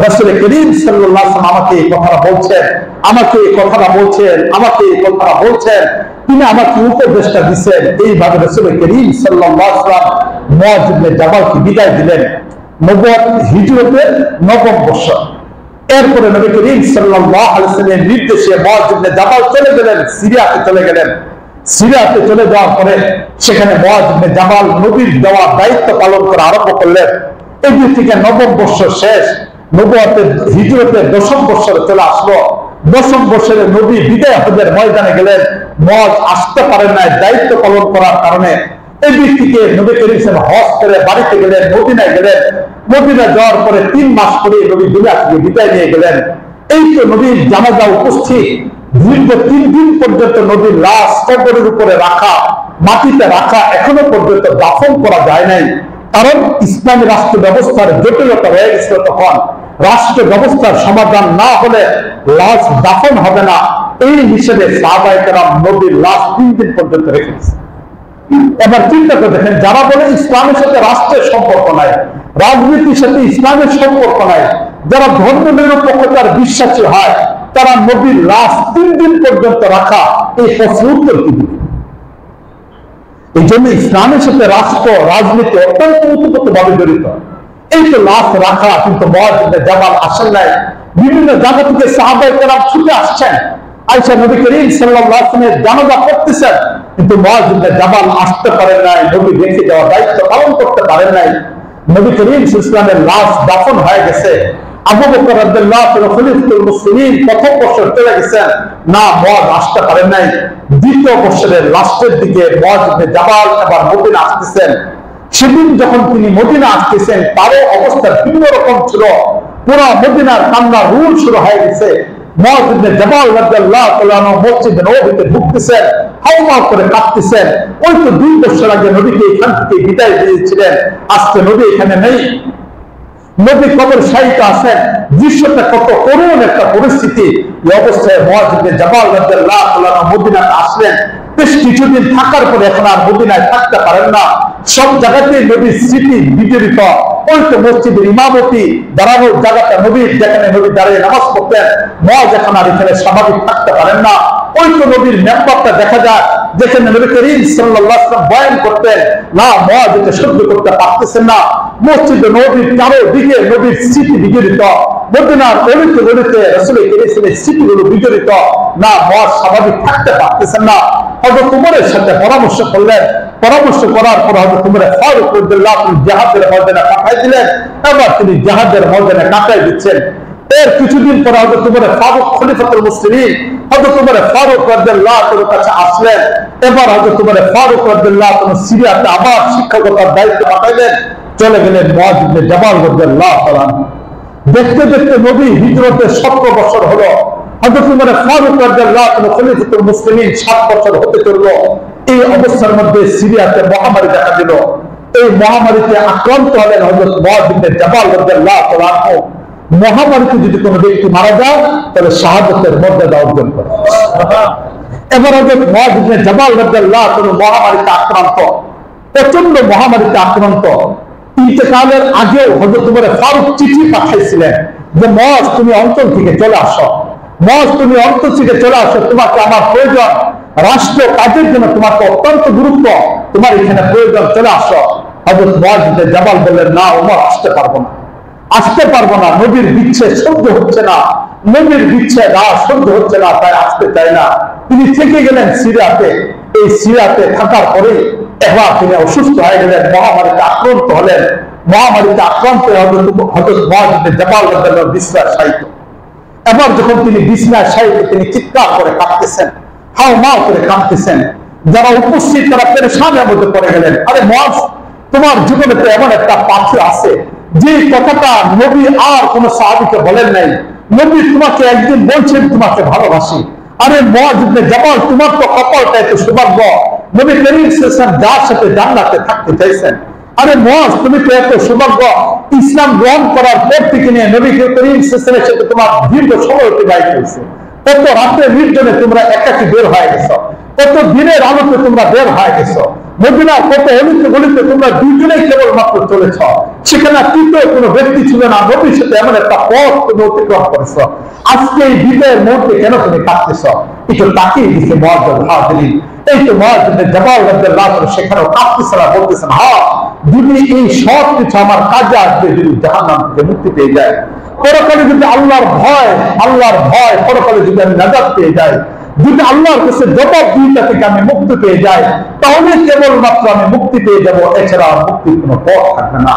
রাসূল করিম সাল্লাল্লাহু আলাইহি ওয়াসাল্লাম আমাকে এই কথাটা বলছেন, আমাকে এই কথাটা বলছেন, আমাকে এই কথাটা বলছেন, তিনি আমাকে উপদেশটা দিচ্ছেন। এইভাবে রাসূল করিম সাল্লাল্লাহু আলাইহি ওয়াসাল্লাম মুআয ইবনে জাবালকে বিদায় দিলেন নবুয়ত হিজরতের ৯ম বছর। এরপরে নবী করিম সাল্লাল্লাহু আলাইহি ওয়াসাল্লামের নির্দেশে মুআয ইবনে জাবাল চলে গেলেন, সিরিয়াতে চলে গেলেন। সিরিয়াতে চলে যাওয়ার পরে সেখানে মুআয ইবনে জাবাল নবীর দেওয়া দায়িত্ব পালন করা আরম্ভ করলেন। এই থেকে ৯ম বছর শেষ, নবুয়তের হিজরতের ১০ম বছরে চলে আসলো। ১০ম বছরে নবী বিদায় হজের ময়দানে গেলেন। মুআয আসতে পারেন নাই দায়িত্ব পালন করার কারণে। এই ব্যক্তিকে নবী করিম সাল্লাল্লাহু আলাইহি ওয়াসাল্লাম হজ করে বাড়িতে গেলেন, মদিনায় গেলেন। মদিনা যাওয়ার পরে ৩ মাস পরে নবী দুনিয়া থেকে বিদায় নিয়ে গেলেন। এই তো নবীর জানাজা উপস্থিত, দীর্ঘ ৩ দিন পর্যন্ত নবীর লাশ কবরের উপরে রাখা, মাটিতে রাখা, এখনো পর্যন্ত দাফন করা যায় নাই। কারণ ইসলামী রাষ্ট্র ব্যবস্থার জটিলতা হয়ে গেছিল। তখন রাষ্ট্র ব্যবস্থার সমাধান না হলে লাশ দাফন হবে না, এই হিসেবে সাহাবায়ে কেরাম নবীর লাশ ৩ দিন পর্যন্ত রেখেছে। এবার চিন্তা করে দেখেন, যারা বলে ইসলামের সাথে রাষ্ট্রের সম্পর্ক নাই, রাজনীতির সাথে ইসলামের সম্পর্ক নাই, যারা ধর্ম নিরপেক্ষতার বিশ্বাসী হয়, তারা নবীর লাশ ৩ দিন পর্যন্ত রাখা এই প্রশ্ন উত্তর কি দিবে? এই জন্য ইসলামের সাথে রাষ্ট্র রাজনীতি অত্যন্ত ওতপ্রোতভাবে জড়িত। এই তো লাশ রাখা, কিন্তু মুআয ইবনে জাবাল আসেন নাই। বিভিন্ন জায়গা থেকে সাহাবায়ে কেরাম ছুটে আসছেন, আয়েশা নবী করিম সাল্লাল্লাহু আলাইহি ওয়াসাল্লামের জানাজা পড়তেছেন, কিন্তু মুআয ইবনে জাবাল আসতে পারেন নাই, নবী রেখে যাওয়া দায়িত্ব পালন করতে পারেন নাই। নবী করিম সাল্লাল্লাহু আলাইহি ওয়াসাল্লামের লাশ দাফন হয়ে গেছে। আবু বকর রাদিয়াল্লাহু আনহু খলিফাতুল মুসলিমিন প্রথম বছর চলে গেছেন, না মুআয আসতে পারেন নাই। দ্বিতীয় বছরের লাস্টের দিকে মুআয ইবনে জাবাল আবার মদিনা আসতেছেন। সেদিন যখন তিনি মদিনা আসতেছেন, তারও অবস্থা ভিন্ন রকম ছিল। পুরো মদিনার কান্না রুল শুরু হয়ে গেছে। মুআয ইবনে জাবাল রাদিয়াল্লাহু তাআলা মসজিদে নববীতে ঢুকতেছেন, হাওমাও করে কাঁদতেছেন। ওই তো ২ বছর আগে নবীকে এখান থেকে বিদায় দিয়েছিলেন, আজকে নবী এখানে নেই, নবী কবর শায়িত আছেন। দৃশ্যটা কত করুণ একটা পরিস্থিতি। এই অবস্থায় মুআয ইবনে জাবাল রাদিয়াল্লাহু তাআলা মদিনাতে আসলেন। বেশ কিছুদিন থাকার পরে এখন আর মদিনায় থাকতে পারেন না। সব জায়গাতে নবীর স্মৃতি বিজড়িত। ওই তো মসজিদের ইমামতি দাঁড়ানোর জায়গাটা নবীর, যেখানে নবী দাঁড়িয়ে নামাজ পড়তেন, মুআয এখন আর এখানে স্বাভাবিক থাকতে পারেন না। ওই তো নবীর মেম্বারটা দেখা যায়, যেখানে নবী করিম সাল্লাল্লাহু আলাইহি ওয়াসাল্লাম বয়ান করতেন, না মুআয এটা সহ্য করতে পারতেছেন না। মসজিদে নবীর চারদিকে নবীর স্মৃতি বিজড়িত, মদিনার অলিতে গলিতে রাসূল করিমের স্মৃতিগুলো বিজড়িত, না মুআয স্বাভাবিক থাকতে পারতেছেন না। হযরত উমরের সাথে পরামর্শ করলেন। পরামর্শ করার পর হযরত উমর ফারুক রাদিয়াল্লাহু আনহু জিহাদের ময়দানে পাঠাই দিলেন। এবার তিনি জিহাদের ময়দানে কাটাই দিচ্ছেন। এর কিছুদিন পর হযরত উমর ফারুক খলিফাতুল মুসলিমিন হযরত উমর ফারুক রাদিয়াল্লাহু আনহুর কাছে আসলেন। এবার হযরত উমর ফারুক রাদিয়াল্লাহু আনহু সিরিয়াতে আবার শিক্ষকতার দায়িত্ব পাঠাইলেন। চলে গেলেন মুআয ইবনে জাবাল রাদিয়াল্লাহু তাআলা। দেখতে দেখতে নবী হিজরতের ১৭ বছর হলো। হযরত উমর ফারুক রাদিয়াল্লাহু আনহু খলিফাতুল মুসলিমিন ৭ বছর হতে চলল। এই অবস্থার মধ্যে সিরিয়াতে মহামারী দেখা দিল। এই মহামারীতে আক্রান্ত হলেন হযরত মুআয ইবনে জাবাল রাদিয়াল্লাহু তাআলা। মহামারীতে যদি কোনো ব্যক্তি মারা যায় তাহলে শাহাদাতের মর্যাদা অর্জন করে। এবার হযরত মুআয ইবনে জাবাল রাদিয়াল্লাহু তাআলা মহামারীতে আক্রান্ত, প্রচন্ড মহামারীতে আক্রান্ত। ইন্তেকালের আগেও হযরত উমর ফারুক চিঠি পাঠাইছিলেন যে মুআয তুমি অঞ্চল থেকে চলে আসো, মুআয তুমি অঞ্চল থেকে চলে আসো, তোমাকে আমার প্রয়োজন, রাষ্ট্র কাজের জন্য তোমাকে অত্যন্ত গুরুত্ব, তোমার এখানে প্রয়োজন, চলে আসো। হযরত মুআয ইবনে জাবাল বললেন, না উমর আসতে পারবো না, আসতে পারবো না, নবীর বিচ্ছেদ সহ্য হচ্ছে না, নবীর বিচ্ছেদ আর সহ্য হচ্ছে না, তাই আসতে চায় না। তিনি থেকে গেলেন সিরিয়াতে। এই সিরিয়াতে থাকার পরে এবার তিনি অসুস্থ হয়ে গেলেন, মহামারীতে আক্রান্ত হলেন। মহামারীতে আক্রান্ত হযরত মুআয ইবনে জাবাল রাদিয়াল্লাহু আনহু বিছনায় শায়িত। এবার যখন তিনি বিছনায় শায়িত, তিনি চিৎকার করে কাঁদতেছেন, হাউমাউ করে কাঁদতেছেন। যারা উপস্থিত তারা পেরেশানের মধ্যে পড়ে গেলেন। আরে মুআয, তোমার জীবনে তো এমন একটা পাথর আছে যে কথাটা নবী আর কোন সাহাবীকে বলেন নাই। নবী তোমাকে একদিন বলছেন তোমাকে ভালোবাসি। আরে মুআয ইবনে জাবাল, তোমার তো কপালটা এত সৌভাগ্য, নবী করিম সাল্লাল্লাহু আলাইহি ওয়াসাল্লাম যার সাথে জান্নাতে থাকতে চাইছেন। আরে মুআয, তুমি তো এত সৌভাগ্য, ইসলাম গ্রহণ করার পর থেকে নিয়ে নবী করিম সাল্লাল্লাহু আলাইহি ওয়াসাল্লামের সাথে তোমার দীর্ঘ সময় অতিবাহিত হয়েছে। কত রাতে নির্জনে তোমরা একাকি বের হয়ে গেছো, কত দিনের আলোতে তোমরা বের হয়ে গেছো, মদিনার কত অলিতে গলিতে তোমরা দুইজনেই কেবলমাত্র চলেছ। সেখানে তৃতীয় কোনো ব্যক্তি ছিল না। নবীর সাথে এমন একটা পথ তুমি অতিক্রম করেছ। আজকে এই বিজয়ের মুহূর্তে কেন তুমি কাঁদতেছ? একটু তাকিয়ে দিচ্ছে মুআয হাজিরিন। এই তো মুআয ইবনে জাবাল রাদিয়াল্লাহু আনহু সেখানেও কাঁদতেছেন আর বলতেছেন, হ্যাঁ, যদি এই সব কিছু আমার কাজে আসবে, যদি জাহান্নাম থেকে মুক্তি পেয়ে যায়, পরকালে যদি আল্লাহর ভয় পরকালে যদি আমি নাজাত পেয়ে যাই, যদি আল্লাহর কাছে জবাবদিহিতা থেকে আমি মুক্তি পেয়ে যাই, তাহলে কেবলমাত্র আমি মুক্তি পেয়ে যাব, এছাড়া মুক্তির কোনো পথ থাকবে না।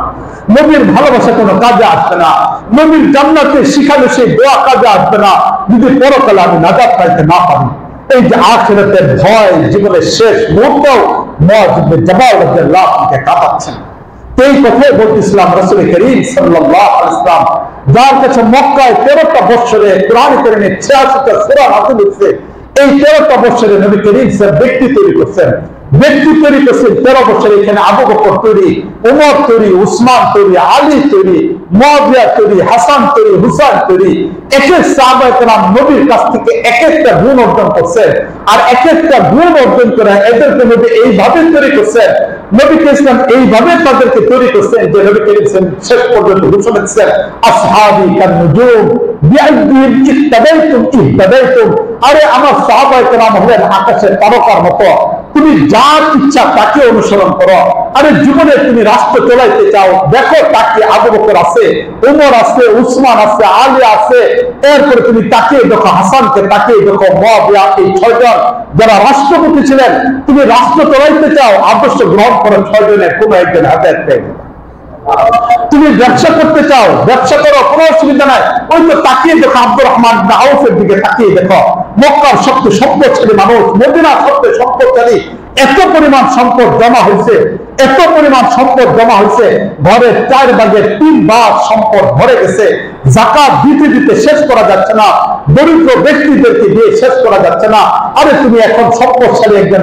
নবীর ভালোবাসা কোনো কাজে আসবে না, নবীর জান্নাতে শিখানো সেই দোয়া কাজে আসবে না, যদি পরকালে আমি নাজাত পাইতে না পারি। এই যে আখিরাতের ভয় জীবনের শেষ মুহূর্তেও মুআয ইবনে জাবাল রাদিয়াল্লাহু আনহু কাঁদাচ্ছেন। এই কথাই বলতেছিলাম, রাসূল করিম সাল্লাল্লাহু আলাইহি ওয়াসাল্লাম যার কাছে মক্কায় 13টা বছরে কোরআন কারীমের 86টা সূরা নাযিল হয়েছে, এই 13টা বছরে নবী করিম সাল্লাল্লাহু ব্যক্তি তৈরি করছেন। 13 বছরে এখানে আবু বকর তৈরি, ওমর তৈরি, উসমান তৈরি, আলী তৈরি, মুআবিয়া তৈরি, হাসান তৈরি, হুসাইন তৈরি। এক এক সাহাবায়ে কেরাম নবীর কাছ থেকে এক একটা গুণ অর্জন করছেন, আর এক একটা গুণ অর্জন করে এদেরকে নবী এইভাবে তৈরি করছেন। নবী ইসলাম এইভাবে তাদেরকে তৈরি করছেন যে নবী করিম শেষ পর্যন্ত ঘোষণা দিচ্ছেন, আসহাবি কান্নুজুম বিআইদিহিম ইহতাদাইতুম। আরে আমার সাহাবায়ে কেরাম হলেন আকাশের তারকার মতো, তুমি যার ইচ্ছা তাকে অনুসরণ করো। আরে জীবনে তুমি রাষ্ট্র চালাইতে চাও, দেখো তাকে আবু বকর আছে, ওমর আছে, উসমান আছে, আলী আছে, এরপরে তুমি তাকে দেখো, হাসানকে তাকে দেখো, মুআবিয়া, এই 6 জন যারা রাষ্ট্রপতি ছিলেন। তুমি রাষ্ট্র চালাইতে চাও, আদর্শ গ্রহণ করো 6 জনের কোন একজন হেদায়েত পেয়ে। তুমি ব্যবসা করতে চাও, ব্যবসা করো, কোনো অসুবিধা নাই। ওই তো তাকিয়ে দেখো আব্দুর রহমান ইবনে আউফের দিকে তাকিয়ে দেখো, মক্কার সবচেয়ে সম্পদশালী মানুষ, মদিনার সবচেয়ে সম্পদশালী। এত পরিমাণ সম্পদ জমা হয়েছে, এত পরিমাণ সম্পদ জমা হয়েছে, ঘরের 4 ভাগের 3 ভাগ সম্পদ ভরে গেছে। যাকাত দিতে দিতে শেষ করা যাচ্ছে না, দরিদ্র ব্যক্তিদেরকে দিয়ে শেষ করা যাচ্ছে না। আরে তুমি এখন সম্পদশালী একজন